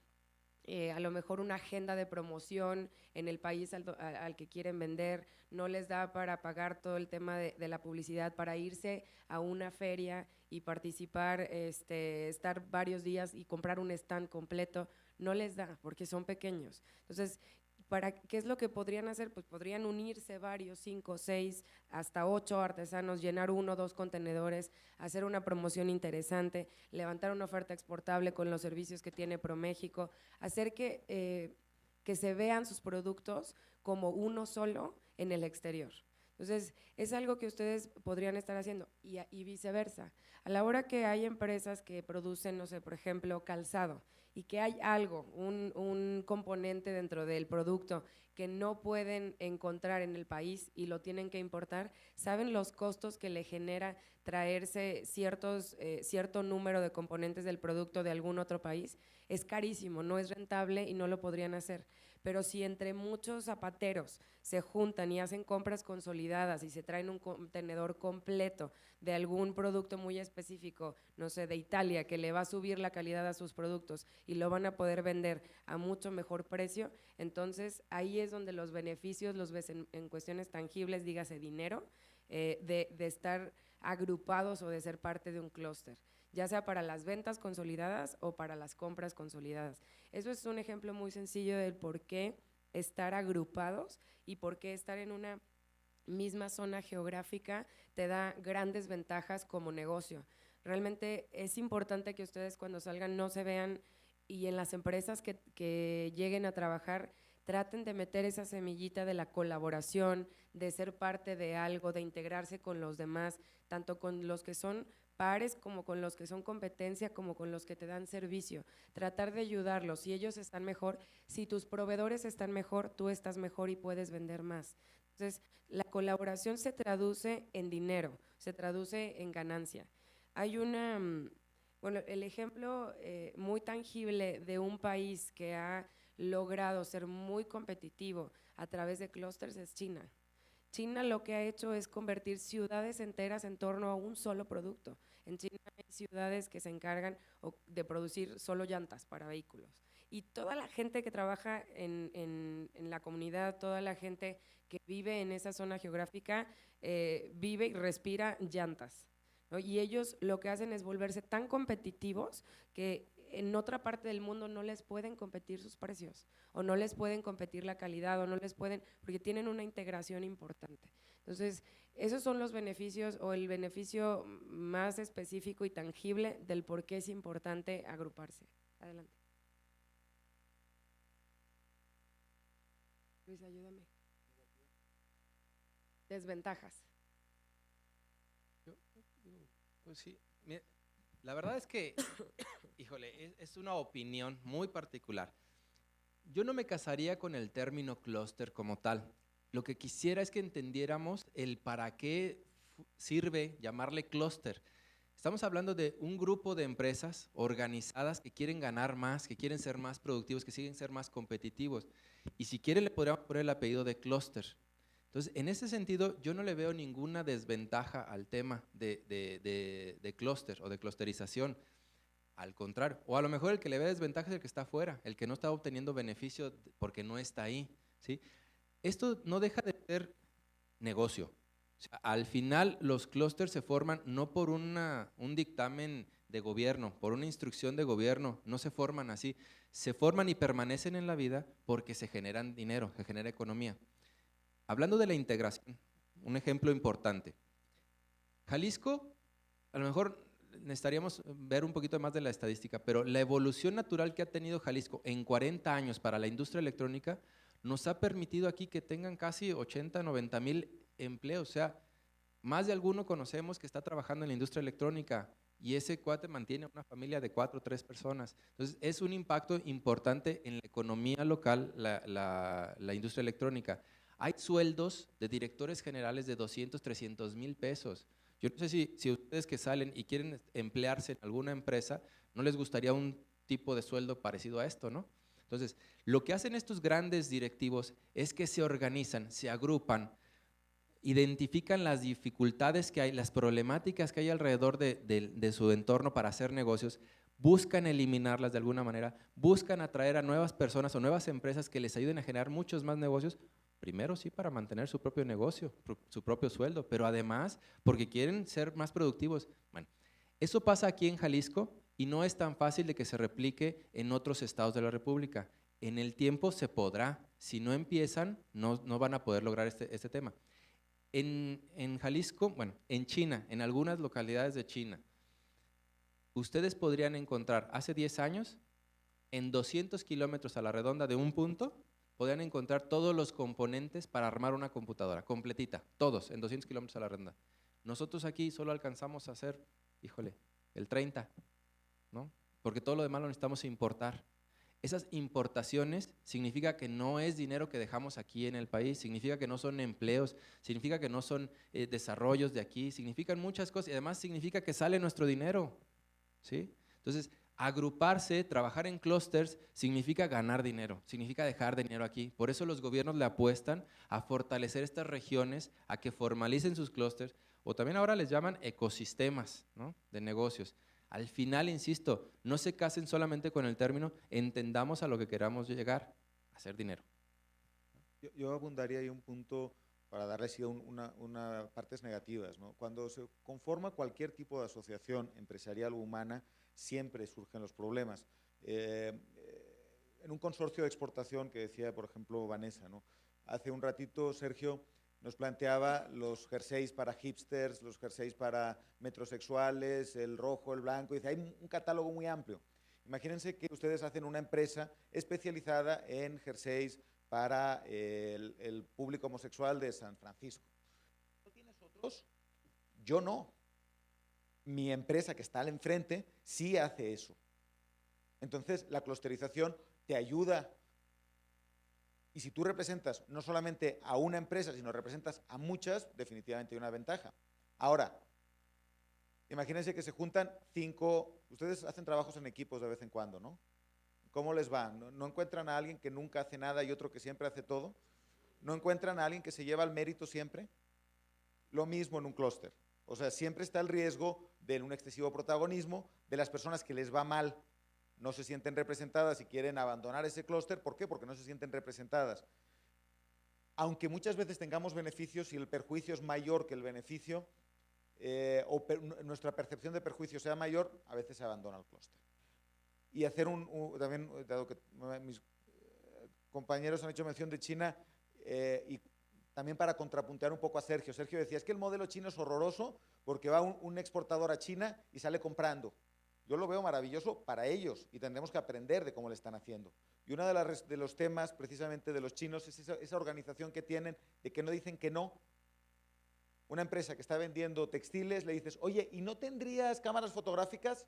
a lo mejor una agenda de promoción en el país al que quieren vender, no les da para pagar todo el tema de la publicidad, para irse a una feria y participar, estar varios días y comprar un stand completo, no les da porque son pequeños. Entonces, ¿qué es lo que podrían hacer? Pues podrían unirse varios, 5, 6, hasta 8 artesanos, llenar 1 o 2 contenedores, hacer una promoción interesante, levantar una oferta exportable con los servicios que tiene ProMéxico, hacer que se vean sus productos como uno solo en el exterior. Entonces, es algo que ustedes podrían estar haciendo y viceversa. A la hora que hay empresas que producen, no sé, por ejemplo, calzado, y que hay algo, un componente dentro del producto que no pueden encontrar en el país y lo tienen que importar, ¿saben los costos que le genera traerse cierto número de componentes del producto de algún otro país? Es carísimo, no es rentable y no lo podrían hacer. Pero si entre muchos zapateros se juntan y hacen compras consolidadas y se traen un contenedor completo de algún producto muy específico, no sé, de Italia, que le va a subir la calidad a sus productos y lo van a poder vender a mucho mejor precio, entonces ahí es donde los beneficios los ves en cuestiones tangibles, dígase dinero, de estar agrupados o de ser parte de un clúster, ya sea para las ventas consolidadas o para las compras consolidadas. Eso es un ejemplo muy sencillo del por qué estar agrupados y por qué estar en una misma zona geográfica te da grandes ventajas como negocio. Realmente es importante que ustedes cuando salgan no se vean, y en las empresas que lleguen a trabajar traten de meter esa semillita de la colaboración, de ser parte de algo, de integrarse con los demás, tanto con los que son pares como con los que son competencia, como con los que te dan servicio, tratar de ayudarlos. Si ellos están mejor, si tus proveedores están mejor, tú estás mejor y puedes vender más. Entonces, la colaboración se traduce en dinero, se traduce en ganancia. Hay el ejemplo muy tangible de un país que ha logrado ser muy competitivo a través de clústeres es China. China lo que ha hecho es convertir ciudades enteras en torno a un solo producto. En China hay ciudades que se encargan de producir solo llantas para vehículos. Y toda la gente que trabaja en la comunidad, toda la gente que vive en esa zona geográfica, vive y respira llantas, ¿no? Y ellos lo que hacen es volverse tan competitivos que en otra parte del mundo no les pueden competir sus precios, o no les pueden competir la calidad, o no les pueden, porque tienen una integración importante. Entonces, esos son los beneficios, o el beneficio más específico y tangible del por qué es importante agruparse. Adelante. Luis, ayúdame. Desventajas. Pues sí, la verdad es que, híjole, es una opinión muy particular. Yo no me casaría con el término clúster como tal. Lo que quisiera es que entendiéramos el para qué sirve llamarle clúster. Estamos hablando de un grupo de empresas organizadas que quieren ganar más, que quieren ser más productivos, que quieren ser más competitivos. Y si quiere le podríamos poner el apellido de clúster. Entonces, en ese sentido, yo no le veo ninguna desventaja al tema de clúster o de clusterización. Al contrario, o a lo mejor el que le ve desventaja es el que está afuera, el que no está obteniendo beneficio porque no está ahí, ¿sí? Esto no deja de ser negocio. O sea, al final los clústeres se forman no por un dictamen de gobierno, por una instrucción de gobierno, no se forman así, se forman y permanecen en la vida porque se generan dinero, se genera economía. Hablando de la integración, un ejemplo importante. Jalisco, a lo mejor necesitaríamos ver un poquito más de la estadística, pero la evolución natural que ha tenido Jalisco en 40 años para la industria electrónica nos ha permitido aquí que tengan casi 80, 90 mil empleos. O sea, más de alguno conocemos que está trabajando en la industria electrónica y ese cuate mantiene una familia de 4 o 3 personas. Entonces, es un impacto importante en la economía local, la industria electrónica. Hay sueldos de directores generales de 200, 300 mil pesos. Yo no sé si ustedes que salen y quieren emplearse en alguna empresa, ¿no les gustaría un tipo de sueldo parecido a esto, no? Entonces, lo que hacen estos grandes directivos es que se organizan, se agrupan, identifican las dificultades que hay, las problemáticas que hay alrededor de su entorno para hacer negocios, buscan eliminarlas de alguna manera, buscan atraer a nuevas personas o nuevas empresas que les ayuden a generar muchos más negocios. Primero sí para mantener su propio negocio, su propio sueldo, pero además porque quieren ser más productivos. Bueno, eso pasa aquí en Jalisco y no es tan fácil de que se replique en otros estados de la República. En el tiempo se podrá, si no empiezan no van a poder lograr este tema. En Jalisco, bueno, en China, en algunas localidades de China, ustedes podrían encontrar hace 10 años, en 200 kilómetros a la redonda de un punto, podían encontrar todos los componentes para armar una computadora, completita, todos, en 200 kilómetros a la redonda. Nosotros aquí solo alcanzamos a hacer, híjole, el 30, ¿no? Porque todo lo demás lo necesitamos importar. Esas importaciones significa que no es dinero que dejamos aquí en el país, significa que no son empleos, significa que no son desarrollos de aquí, significan muchas cosas y además significa que sale nuestro dinero, ¿sí? Entonces, agruparse, trabajar en clústeres significa ganar dinero, significa dejar dinero aquí. Por eso los gobiernos le apuestan a fortalecer estas regiones, a que formalicen sus clústeres, o también ahora les llaman ecosistemas, ¿no?, de negocios. Al final, insisto, no se casen solamente con el término, entendamos a lo que queramos llegar, a hacer dinero. Yo abundaría ahí un punto para darle así una partes negativas, ¿no? Cuando se conforma cualquier tipo de asociación empresarial o humana, siempre surgen los problemas. En un consorcio de exportación que decía, por ejemplo, Vanessa, ¿no? Hace un ratito Sergio nos planteaba los jerseys para hipsters, los jerseys para metrosexuales, el rojo, el blanco, y dice, hay un catálogo muy amplio. Imagínense que ustedes hacen una empresa especializada en jerseys para el público homosexual de San Francisco. ¿No tienes otros? Yo no. Mi empresa que está al enfrente sí hace eso. Entonces, la clusterización te ayuda. Y si tú representas no solamente a una empresa, sino representas a muchas, definitivamente hay una ventaja. Ahora, imagínense que se juntan 5, ustedes hacen trabajos en equipos de vez en cuando, ¿no? ¿Cómo les va? ¿No encuentran a alguien que nunca hace nada y otro que siempre hace todo? ¿No encuentran a alguien que se lleva el mérito siempre? Lo mismo en un clúster. O sea, siempre está el riesgo de un excesivo protagonismo de las personas que les va mal. No se sienten representadas y quieren abandonar ese clúster. ¿Por qué? Porque no se sienten representadas. Aunque muchas veces tengamos beneficios y el perjuicio es mayor que el beneficio, nuestra percepción de perjuicio sea mayor, a veces se abandona el clúster. Y hacer también, dado que mis compañeros han hecho mención de China, y también para contrapuntear un poco a Sergio. Sergio decía, es que el modelo chino es horroroso porque va un exportador a China y sale comprando. Yo lo veo maravilloso para ellos y tendremos que aprender de cómo le están haciendo. Y uno de los temas precisamente de los chinos es esa organización que tienen de que no dicen que no. Una empresa que está vendiendo textiles, le dices, oye, ¿y no tendrías cámaras fotográficas?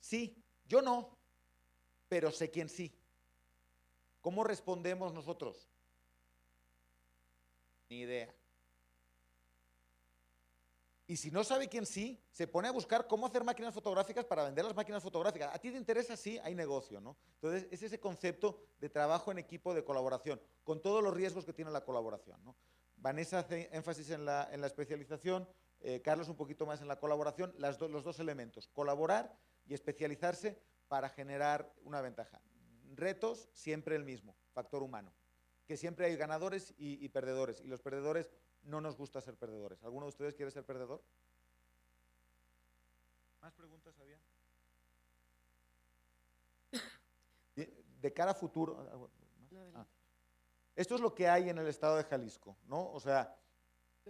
Sí, yo no, pero sé quién sí. ¿Cómo respondemos nosotros? Ni idea. Y si no sabe quién sí, se pone a buscar cómo hacer máquinas fotográficas para vender las máquinas fotográficas. A ti te interesa, sí, hay negocio, ¿no? Entonces, es ese concepto de trabajo en equipo, de colaboración, con todos los riesgos que tiene la colaboración, ¿no? Vanessa hace énfasis en la especialización, Carlos un poquito más en la colaboración, los dos elementos, colaborar y especializarse para generar una ventaja. Retos, siempre el mismo, factor humano, que siempre hay ganadores y perdedores, y los perdedores no nos gusta ser perdedores. ¿Alguno de ustedes quiere ser perdedor? ¿Más preguntas había? De cara a futuro. Esto es lo que hay en el estado de Jalisco, ¿no? O sea,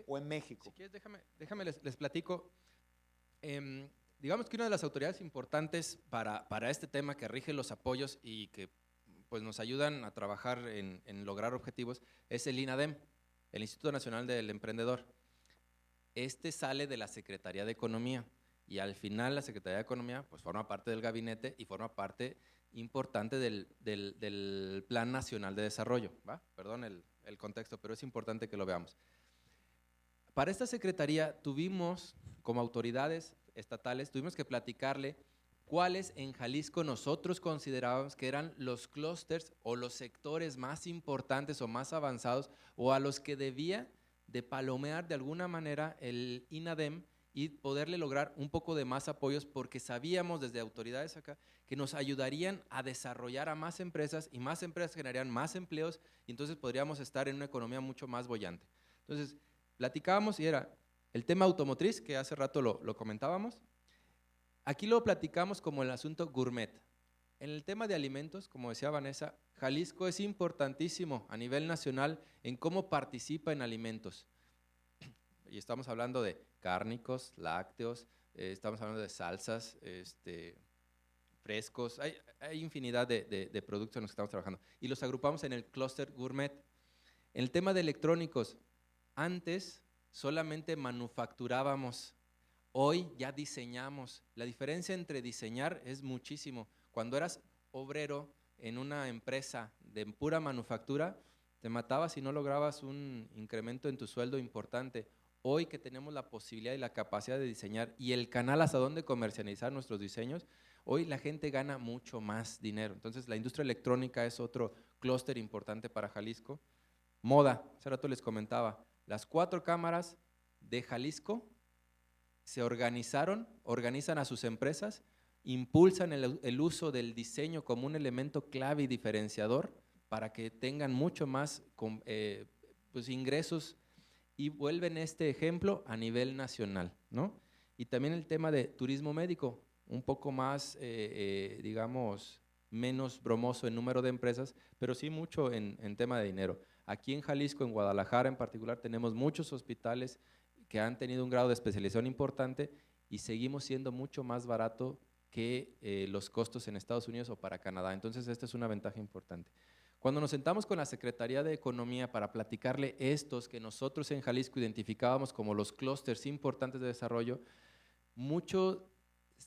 o en México. Si quieres, déjame les platico. Digamos que una de las autoridades importantes para este tema que rige los apoyos y que pues, nos ayudan a trabajar en lograr objetivos es el INADEM, el Instituto Nacional del Emprendedor. Este sale de la Secretaría de Economía y al final la Secretaría de Economía pues, forma parte del gabinete y forma parte importante del Plan Nacional de Desarrollo. ¿Va? Perdón el contexto, pero es importante que lo veamos. Para esta secretaría tuvimos, como autoridades estatales, tuvimos que platicarle cuáles en Jalisco nosotros considerábamos que eran los clústeres o los sectores más importantes o más avanzados o a los que debía de palomear de alguna manera el INADEM y poderle lograr un poco de más apoyos porque sabíamos desde autoridades acá que nos ayudarían a desarrollar a más empresas y más empresas generarían más empleos y entonces podríamos estar en una economía mucho más boyante. Entonces, platicábamos y era el tema automotriz, que hace rato lo comentábamos. Aquí lo platicamos como el asunto gourmet. En el tema de alimentos, como decía Vanessa, Jalisco es importantísimo a nivel nacional en cómo participa en alimentos. Y estamos hablando de cárnicos, lácteos, estamos hablando de salsas, frescos, hay infinidad de productos en los que estamos trabajando. Y los agrupamos en el clúster gourmet. En el tema de electrónicos, antes solamente manufacturábamos. Hoy ya diseñamos. La diferencia entre diseñar es muchísimo. Cuando eras obrero en una empresa de pura manufactura, te matabas y no lograbas un incremento en tu sueldo importante. Hoy que tenemos la posibilidad y la capacidad de diseñar y el canal hasta dónde comercializar nuestros diseños, hoy la gente gana mucho más dinero. Entonces la industria electrónica es otro clúster importante para Jalisco. Moda, hace rato les comentaba, las 4 cámaras de Jalisco se organizan a sus empresas, impulsan el uso del diseño como un elemento clave y diferenciador para que tengan mucho más pues, ingresos y vuelven este ejemplo a nivel nacional, ¿no? Y también el tema de turismo médico, un poco más, digamos, menos bromoso en número de empresas, pero sí mucho en tema de dinero. Aquí en Jalisco, en Guadalajara en particular, tenemos muchos hospitales que han tenido un grado de especialización importante y seguimos siendo mucho más barato que los costos en Estados Unidos o para Canadá. Entonces, esta es una ventaja importante. Cuando nos sentamos con la Secretaría de Economía para platicarle estos que nosotros en Jalisco identificábamos como los clústeres importantes de desarrollo, mucho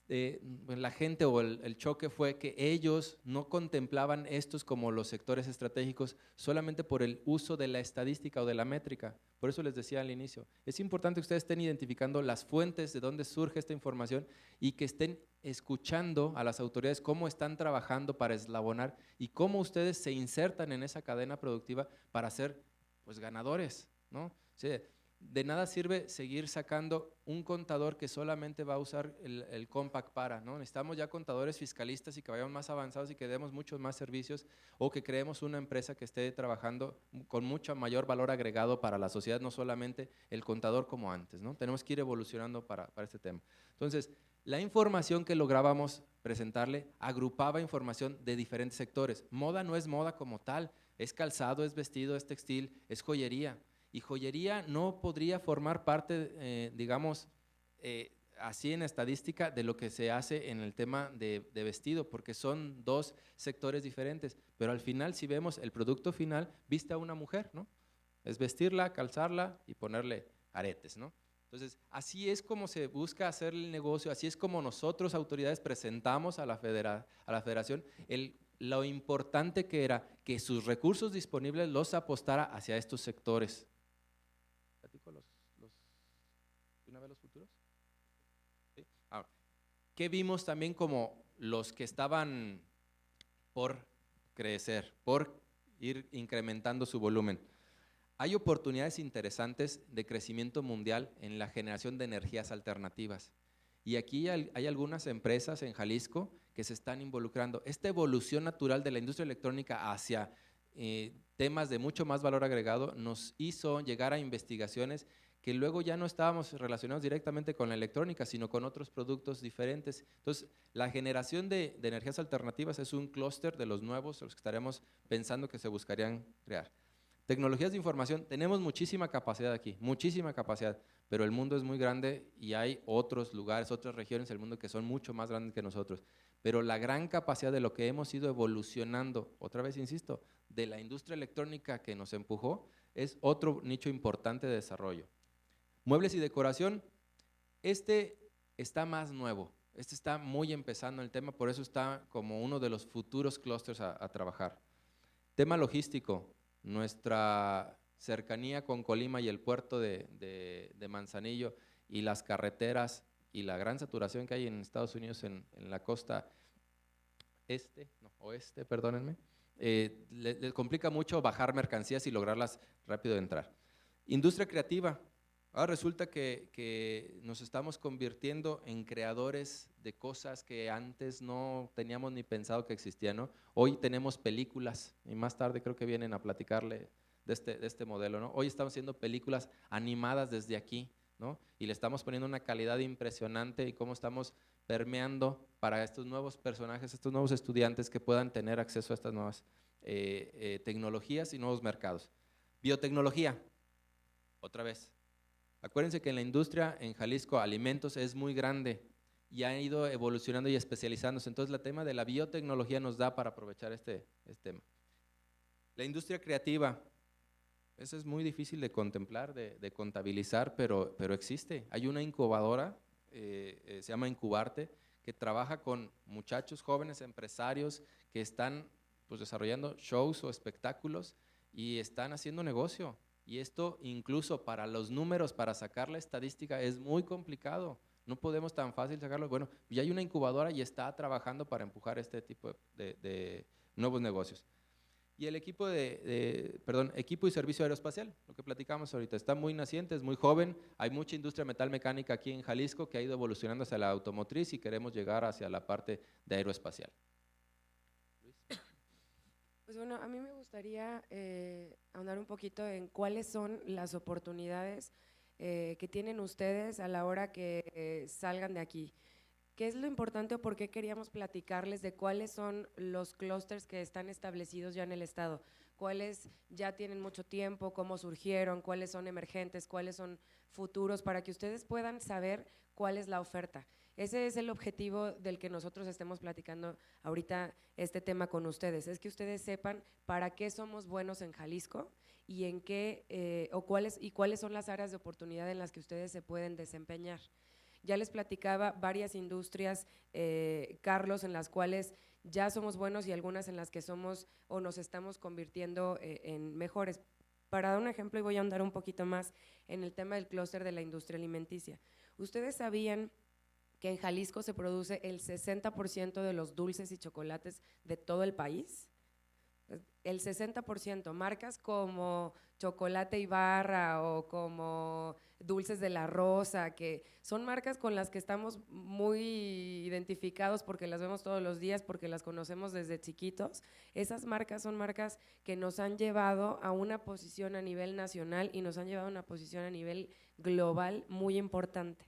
la gente o el choque fue que ellos no contemplaban estos como los sectores estratégicos solamente por el uso de la estadística o de la métrica. Por eso les decía al inicio, es importante que ustedes estén identificando las fuentes de dónde surge esta información y que estén escuchando a las autoridades cómo están trabajando para eslabonar y cómo ustedes se insertan en esa cadena productiva para ser pues, ganadores, ¿no? O sea, de nada sirve seguir sacando un contador que solamente va a usar el Compact para, ¿no? Necesitamos ya contadores fiscalistas y que vayamos más avanzados y que demos muchos más servicios o que creemos una empresa que esté trabajando con mucho mayor valor agregado para la sociedad, no solamente el contador como antes, ¿no? Tenemos que ir evolucionando para este tema. Entonces, la información que lográbamos presentarle agrupaba información de diferentes sectores. Moda no es moda como tal, es calzado, es vestido, es textil, es joyería. Y joyería no podría formar parte, digamos, así en estadística de lo que se hace en el tema de vestido, porque son 2 sectores diferentes, pero al final si vemos el producto final, viste a una mujer, ¿no? Es vestirla, calzarla y ponerle aretes, ¿no? Entonces, así es como se busca hacer el negocio, así es como nosotros, autoridades, presentamos a la federación lo importante que era que sus recursos disponibles los apostara hacia estos sectores. una vez los futuros? ¿Sí? ¿Qué vimos también como los que estaban por crecer, por ir incrementando su volumen? Hay oportunidades interesantes de crecimiento mundial en la generación de energías alternativas. Y aquí hay algunas empresas en Jalisco que se están involucrando. Esta evolución natural de la industria electrónica hacia temas de mucho más valor agregado nos hizo llegar a investigaciones que luego ya no estábamos relacionados directamente con la electrónica, sino con otros productos diferentes. Entonces, la generación de energías alternativas es un clúster de los nuevos, los que estaremos pensando que se buscarían crear. Tecnologías de información, tenemos muchísima capacidad aquí, muchísima capacidad, pero el mundo es muy grande y hay otros lugares, otras regiones del mundo que son mucho más grandes que nosotros. Pero la gran capacidad de lo que hemos ido evolucionando, otra vez insisto, de la industria electrónica que nos empujó, es otro nicho importante de desarrollo. Muebles y decoración, este está más nuevo, este está muy empezando el tema, por eso está como uno de los futuros clústeres a trabajar. Tema logístico, nuestra cercanía con Colima y el puerto de Manzanillo y las carreteras y la gran saturación que hay en Estados Unidos en la costa oeste, perdónenme, les complica mucho bajar mercancías y lograrlas rápido de entrar. Industria creativa. Ahora resulta que nos estamos convirtiendo en creadores de cosas que antes no teníamos ni pensado que existían, ¿no? Hoy tenemos películas y más tarde creo que vienen a platicarle de este modelo, ¿no? Hoy estamos haciendo películas animadas desde aquí, ¿no? Y le estamos poniendo una calidad impresionante y cómo estamos permeando para estos nuevos personajes, estos nuevos estudiantes que puedan tener acceso a estas nuevas tecnologías y nuevos mercados. Biotecnología, otra vez. Acuérdense que en la industria en Jalisco alimentos es muy grande y ha ido evolucionando y especializándose, entonces el tema de la biotecnología nos da para aprovechar este tema. La industria creativa, eso es muy difícil de contemplar, de contabilizar, pero existe. Hay una incubadora, se llama Incubarte, que trabaja con muchachos jóvenes empresarios que están pues, desarrollando shows o espectáculos y están haciendo negocio. Y esto incluso para los números, para sacar la estadística es muy complicado, no podemos tan fácil sacarlo. Bueno, ya hay una incubadora y está trabajando para empujar este tipo de nuevos negocios. Y el equipo equipo y servicio aeroespacial, lo que platicamos ahorita, está muy naciente, es muy joven, hay mucha industria metalmecánica aquí en Jalisco que ha ido evolucionando hacia la automotriz y queremos llegar hacia la parte de aeroespacial. Pues bueno, a mí me gustaría ahondar un poquito en cuáles son las oportunidades que tienen ustedes a la hora que salgan de aquí. ¿Qué es lo importante o por qué queríamos platicarles de cuáles son los clústeres que están establecidos ya en el estado? ¿Cuáles ya tienen mucho tiempo? ¿Cómo surgieron? ¿Cuáles son emergentes? ¿Cuáles son futuros? Para que ustedes puedan saber cuál es la oferta. Ese es el objetivo del que nosotros estemos platicando ahorita este tema con ustedes, es que ustedes sepan para qué somos buenos en Jalisco y en qué cuáles son las áreas de oportunidad en las que ustedes se pueden desempeñar. Ya les platicaba varias industrias, Carlos, en las cuales ya somos buenos y algunas en las que somos o nos estamos convirtiendo en mejores. Para dar un ejemplo, y voy a ahondar un poquito más en el tema del clúster de la industria alimenticia. ¿Ustedes sabían que en Jalisco se produce el 60% de los dulces y chocolates de todo el país? El 60%, marcas como Chocolate Ibarra o como Dulces de la Rosa, que son marcas con las que estamos muy identificados porque las vemos todos los días, porque las conocemos desde chiquitos. Esas marcas son marcas que nos han llevado a una posición a nivel nacional y nos han llevado a una posición a nivel global muy importante.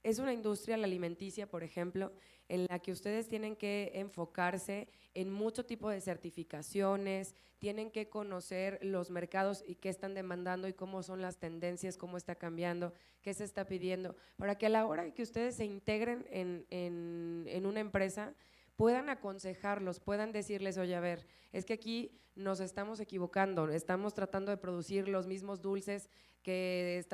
Es una industria, la alimenticia, por ejemplo, en la que ustedes tienen que enfocarse en mucho tipo de certificaciones, tienen que conocer los mercados y qué están demandando y cómo son las tendencias, cómo está cambiando, qué se está pidiendo, para que a la hora que ustedes se integren en una empresa, puedan aconsejarlos, puedan decirles, oye, a ver, es que aquí nos estamos equivocando, estamos tratando de producir los mismos dulces que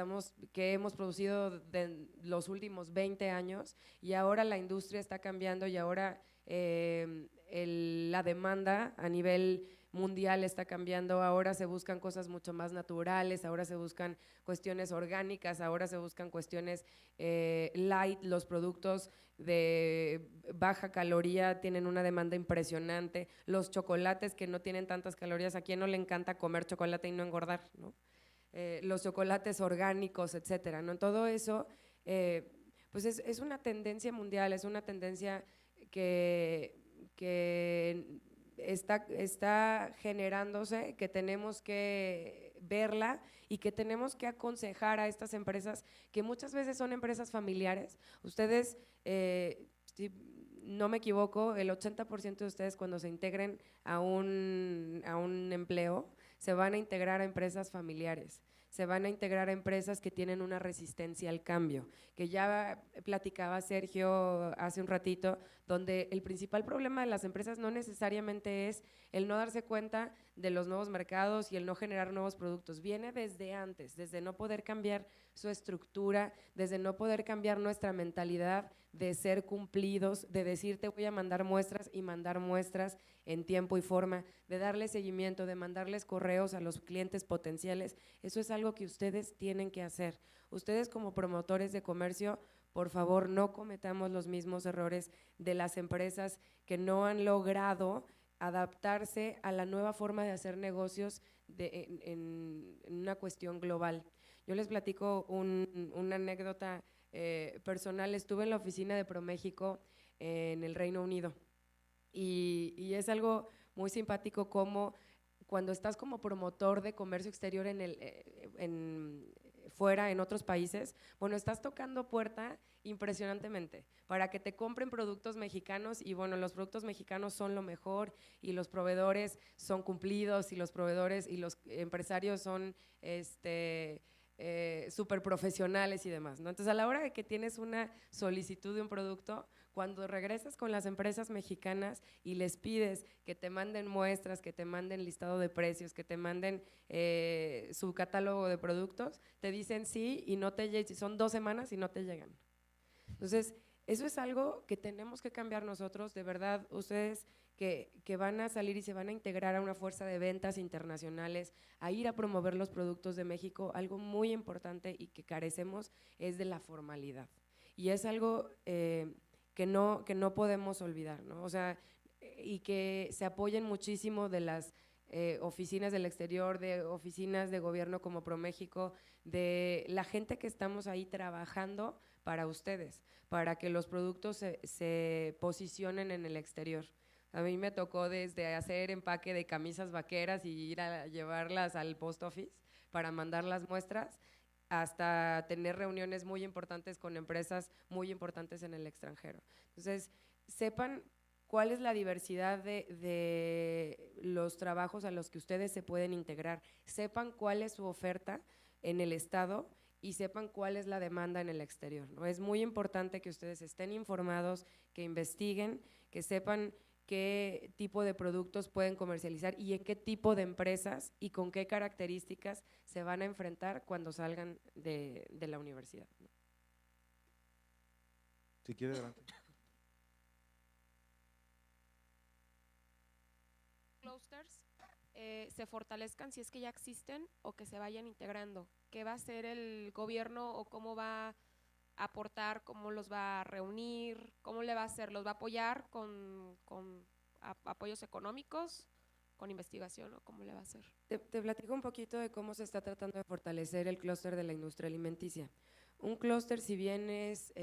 hemos producido de los últimos 20 años y ahora la industria está cambiando y ahora la demanda a nivel mundial está cambiando, ahora se buscan cosas mucho más naturales, ahora se buscan cuestiones orgánicas, ahora se buscan cuestiones light, los productos de baja caloría tienen una demanda impresionante, los chocolates que no tienen tantas calorías, ¿a quién no le encanta comer chocolate y no engordar, ¿no? Los chocolates orgánicos, etcétera, ¿no? Todo eso, pues es una tendencia mundial, es una tendencia que está generándose, que tenemos que verla y que tenemos que aconsejar a estas empresas, que muchas veces son empresas familiares. Ustedes, si no me equivoco, el 80% de ustedes cuando se integren a un empleo, se van a integrar a empresas familiares, se van a integrar a empresas que tienen una resistencia al cambio, que ya platicaba Sergio hace un ratito, donde el principal problema de las empresas no necesariamente es el no darse cuenta de los nuevos mercados y el no generar nuevos productos, viene desde antes, desde no poder cambiar su estructura, desde no poder cambiar nuestra mentalidad de ser cumplidos, de decir te voy a mandar muestras y mandar muestras en tiempo y forma, de darle seguimiento, de mandarles correos a los clientes potenciales. Eso es algo que ustedes tienen que hacer. Ustedes como promotores de comercio, por favor, no cometamos los mismos errores de las empresas que no han logrado adaptarse a la nueva forma de hacer negocios en una cuestión global. Yo les platico una anécdota personal. Estuve en la oficina de ProMéxico en el Reino Unido y es algo muy simpático como cuando estás como promotor de comercio exterior fuera, en otros países, bueno, estás tocando puerta impresionantemente para que te compren productos mexicanos y bueno, los productos mexicanos son lo mejor y los proveedores son cumplidos y los proveedores y los empresarios son súper profesionales y demás, ¿no? Entonces, a la hora de que tienes una solicitud de un producto, cuando regresas con las empresas mexicanas y les pides que te manden muestras, que te manden listado de precios, que te manden su catálogo de productos, te dicen sí y no te llegan, son 2 semanas y no te llegan. Entonces, eso es algo que tenemos que cambiar nosotros, de verdad, ustedes que van a salir y se van a integrar a una fuerza de ventas internacionales, a ir a promover los productos de México, algo muy importante y que carecemos es de la formalidad. Y es algo que no podemos olvidar, ¿no? O sea, y que se apoyen muchísimo de las oficinas del exterior, de oficinas de gobierno como ProMéxico, de la gente que estamos ahí trabajando para ustedes, para que los productos se posicionen en el exterior. A mí me tocó desde hacer empaque de camisas vaqueras y ir a llevarlas al post office para mandar las muestras, hasta tener reuniones muy importantes con empresas muy importantes en el extranjero. Entonces, sepan cuál es la diversidad de los trabajos a los que ustedes se pueden integrar, sepan cuál es su oferta en el estado y sepan cuál es la demanda en el exterior, ¿no? Es muy importante que ustedes estén informados, que investiguen, que sepan qué tipo de productos pueden comercializar y en qué tipo de empresas y con qué características se van a enfrentar cuando salgan de la universidad, ¿no? Si quiere, adelante. Clusters se fortalezcan si es que ya existen o que se vayan integrando. ¿Qué va a hacer el gobierno o cómo va a aportar, cómo los va a reunir, cómo le va a hacer? ¿Los va a apoyar con apoyos económicos, con investigación o cómo le va a hacer? Te platico un poquito de cómo se está tratando de fortalecer el clúster de la industria alimenticia. Un clúster, si bien es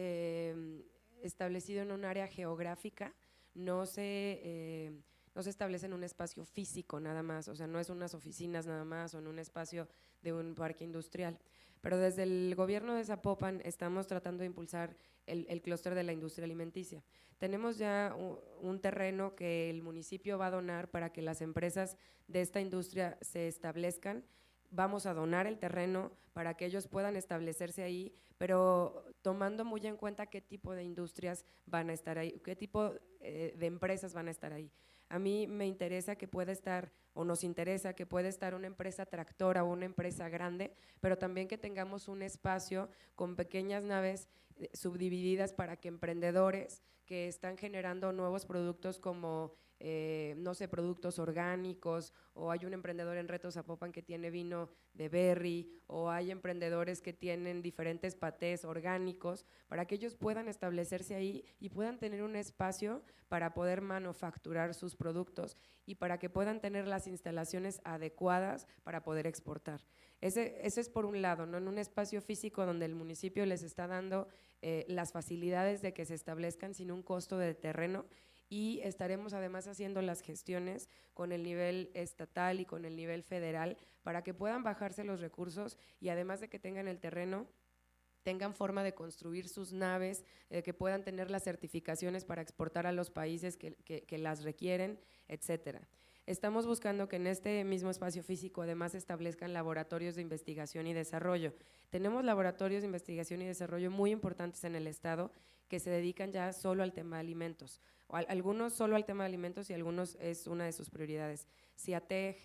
establecido en un área geográfica, no se establece en un espacio físico nada más, o sea, no es unas oficinas nada más o en un espacio de un parque industrial. Pero desde el gobierno de Zapopan estamos tratando de impulsar el clúster de la industria alimenticia. Tenemos ya un terreno que el municipio va a donar para que las empresas de esta industria se establezcan. Vamos a donar el terreno para que ellos puedan establecerse ahí, pero tomando muy en cuenta qué tipo de industrias van a estar ahí, qué tipo de empresas van a estar ahí. A mí me interesa que pueda estar, o nos interesa que pueda estar una empresa tractora o una empresa grande, pero también que tengamos un espacio con pequeñas naves subdivididas para que emprendedores que están generando nuevos productos como no sé, productos orgánicos, o hay un emprendedor en Reto Zapopan que tiene vino de berry, o hay emprendedores que tienen diferentes patés orgánicos, para que ellos puedan establecerse ahí y puedan tener un espacio para poder manufacturar sus productos y para que puedan tener las instalaciones adecuadas para poder exportar. Ese es por un lado, ¿no? En un espacio físico donde el municipio les está dando las facilidades de que se establezcan sin un costo de terreno, y estaremos además haciendo las gestiones con el nivel estatal y con el nivel federal para que puedan bajarse los recursos y además de que tengan el terreno, tengan forma de construir sus naves, que puedan tener las certificaciones para exportar a los países que las requieren, etcétera. Estamos buscando que en este mismo espacio físico además se establezcan laboratorios de investigación y desarrollo. Tenemos laboratorios de investigación y desarrollo muy importantes en el estado que se dedican ya solo al tema de alimentos, o algunos solo al tema de alimentos y algunos es una de sus prioridades. CIATEG,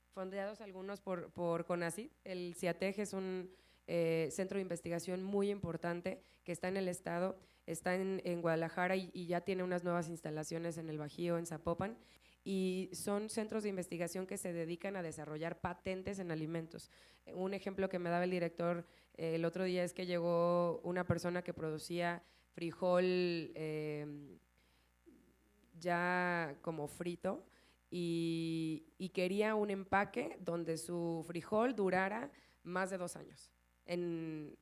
fondeados algunos por CONACYT. El CIATEG es un centro de investigación muy importante que está en el estado, está en Guadalajara y ya tiene unas nuevas instalaciones en el Bajío, en Zapopan, y son centros de investigación que se dedican a desarrollar patentes en alimentos. Un ejemplo que me daba el director el otro día es que llegó una persona que producía frijol ya como frito y quería un empaque donde su frijol durara más de 2 años en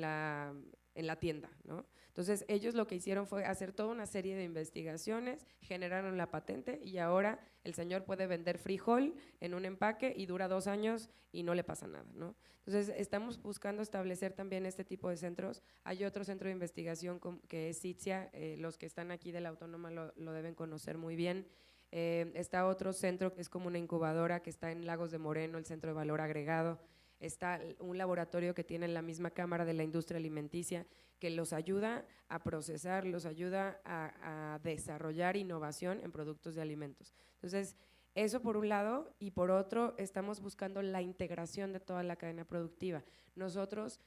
la tienda, ¿no? Entonces ellos lo que hicieron fue hacer toda una serie de investigaciones, generaron la patente y ahora el señor puede vender frijol en un empaque y dura 2 años y no le pasa nada, ¿no? Entonces estamos buscando establecer también este tipo de centros. Hay otro centro de investigación que es CITSIA, los que están aquí de la Autónoma lo deben conocer muy bien. Está otro centro que es como una incubadora que está en Lagos de Moreno, el Centro de Valor Agregado. Está un laboratorio que tiene la misma Cámara de la Industria Alimenticia que los ayuda a procesar, los ayuda a desarrollar innovación en productos de alimentos. Entonces, eso por un lado, y por otro estamos buscando la integración de toda la cadena productiva. Nosotros,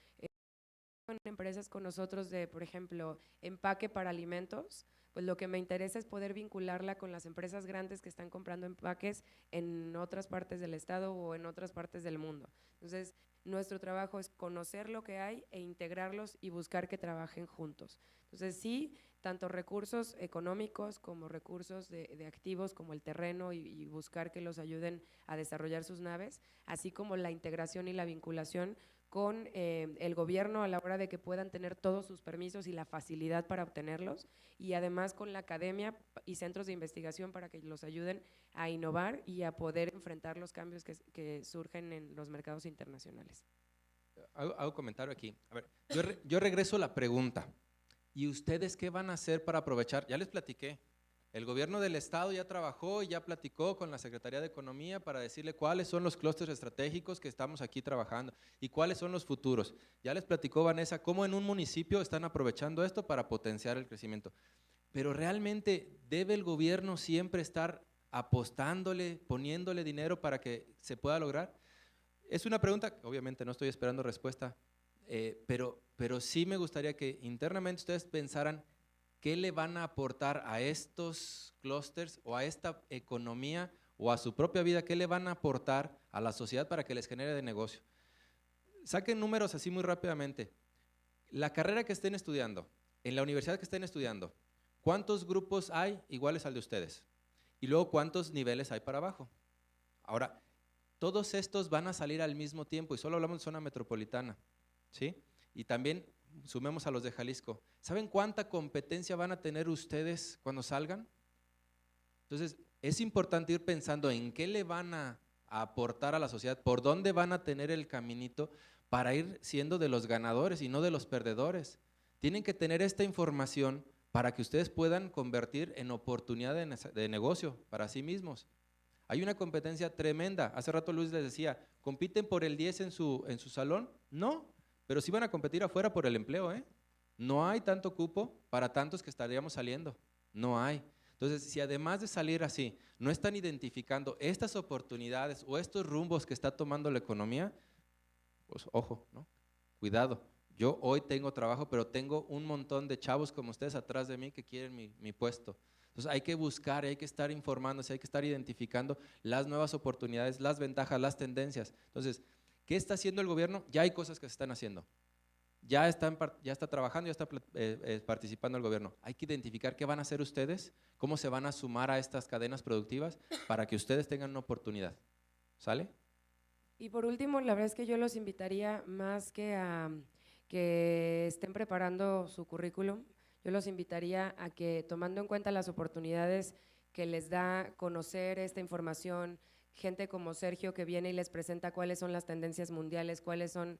con empresas con nosotros de, por ejemplo, empaque para alimentos, pues lo que me interesa es poder vincularla con las empresas grandes que están comprando empaques en otras partes del estado o en otras partes del mundo. Entonces, nuestro trabajo es conocer lo que hay e integrarlos y buscar que trabajen juntos. Entonces, sí, tanto recursos económicos como recursos de activos como el terreno y buscar que los ayuden a desarrollar sus naves, así como la integración y la vinculación con el gobierno a la hora de que puedan tener todos sus permisos y la facilidad para obtenerlos, y además con la academia y centros de investigación para que los ayuden a innovar y a poder enfrentar los cambios que surgen en los mercados internacionales. Hago comentario aquí. A ver, yo regreso la pregunta. ¿Y ustedes qué van a hacer para aprovechar? Ya les platiqué. El gobierno del estado ya trabajó y ya platicó con la Secretaría de Economía para decirle cuáles son los clústeres estratégicos que estamos aquí trabajando y cuáles son los futuros. Ya les platicó Vanessa cómo en un municipio están aprovechando esto para potenciar el crecimiento. Pero realmente debe el gobierno siempre estar apostándole, poniéndole dinero para que se pueda lograr. Es una pregunta, obviamente no estoy esperando respuesta, pero sí me gustaría que internamente ustedes pensaran ¿qué le van a aportar a estos clústeres o a esta economía o a su propia vida? ¿Qué le van a aportar a la sociedad para que les genere de negocio? Saquen números así muy rápidamente. La carrera que estén estudiando, en la universidad que estén estudiando, ¿cuántos grupos hay iguales al de ustedes? Y luego, ¿cuántos niveles hay para abajo? Ahora, todos estos van a salir al mismo tiempo y solo hablamos de zona metropolitana, ¿sí? Y también sumemos a los de Jalisco. ¿Saben cuánta competencia van a tener ustedes cuando salgan? Entonces, es importante ir pensando en qué le van a aportar a la sociedad, por dónde van a tener el caminito para ir siendo de los ganadores y no de los perdedores. Tienen que tener esta información para que ustedes puedan convertir en oportunidad de negocio para sí mismos. Hay una competencia tremenda. Hace rato Luis les decía, ¿compiten por el 10 en su salón? No. Pero sí van a competir afuera por el empleo, ¿eh? No hay tanto cupo para tantos que estaríamos saliendo, no hay. Entonces, si además de salir así, no están identificando estas oportunidades o estos rumbos que está tomando la economía, pues ojo, ¿no? Cuidado. Yo hoy tengo trabajo, pero tengo un montón de chavos como ustedes atrás de mí que quieren mi puesto. Entonces hay que buscar, hay que estar informándose, hay que estar identificando las nuevas oportunidades, las ventajas, las tendencias. Entonces, ¿qué está haciendo el gobierno? Ya hay cosas que se están haciendo. Ya está trabajando, ya está participando el gobierno. Hay que identificar qué van a hacer ustedes, cómo se van a sumar a estas cadenas productivas para que ustedes tengan una oportunidad. ¿Sale? Y por último, la verdad es que yo los invitaría más que a que estén preparando su currículum, yo los invitaría a que, tomando en cuenta las oportunidades que les da conocer esta información, gente como Sergio que viene y les presenta cuáles son las tendencias mundiales, cuáles son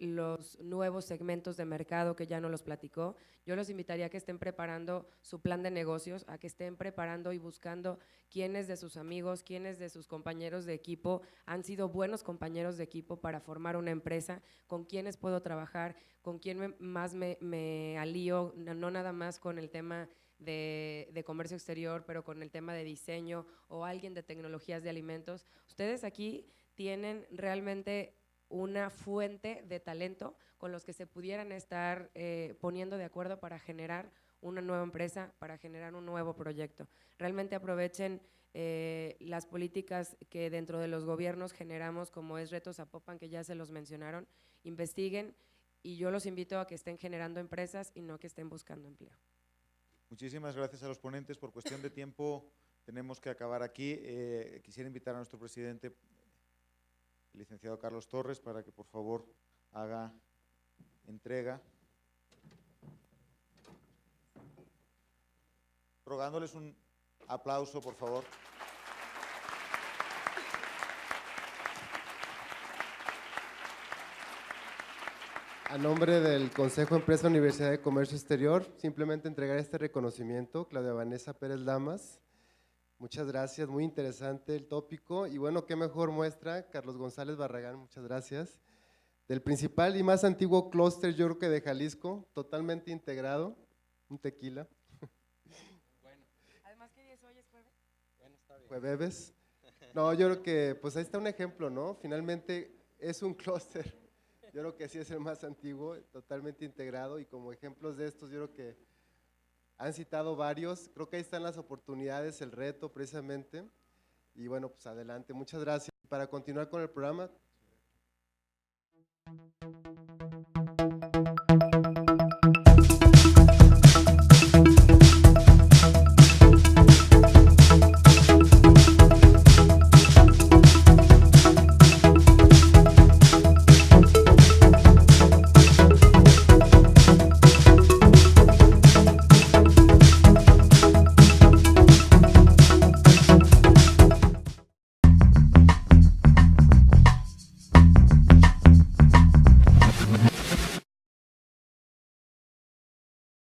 los nuevos segmentos de mercado que ya no los platicó, yo los invitaría a que estén preparando su plan de negocios, a que estén preparando y buscando quiénes de sus amigos, quiénes de sus compañeros de equipo han sido buenos compañeros de equipo para formar una empresa, con quiénes puedo trabajar, con quién más me alío, no nada más con el tema de comercio exterior, pero con el tema de diseño o alguien de tecnologías de alimentos. Ustedes aquí tienen realmente una fuente de talento con los que se pudieran estar poniendo de acuerdo para generar una nueva empresa, para generar un nuevo proyecto. Realmente aprovechen las políticas que dentro de los gobiernos generamos, como es Reto Zapopan, que ya se los mencionaron, investiguen y yo los invito a que estén generando empresas y no que estén buscando empleo. Muchísimas gracias a los ponentes. Por cuestión de tiempo tenemos que acabar aquí. Quisiera invitar a nuestro presidente, el licenciado Carlos Torres, para que por favor haga entrega. Rogándoles un aplauso, por favor. A nombre del Consejo Empresa Universidad de Comercio Exterior, simplemente entregar este reconocimiento, Claudia Vanessa Pérez Lamas. Muchas gracias, muy interesante el tópico. Y bueno, qué mejor muestra, Carlos González Barragán, muchas gracias. Del principal y más antiguo clúster, yo creo que de Jalisco, totalmente integrado, un tequila. Bueno. Además que hoy es jueves. Bueno, está bien. Jueves. No, yo creo que pues ahí está un ejemplo, ¿no? Finalmente es un clúster. Yo creo que sí es el más antiguo, totalmente integrado, y como ejemplos de estos yo creo que han citado varios, creo que ahí están las oportunidades, el reto precisamente, y bueno, pues adelante, muchas gracias. Para continuar con el programa.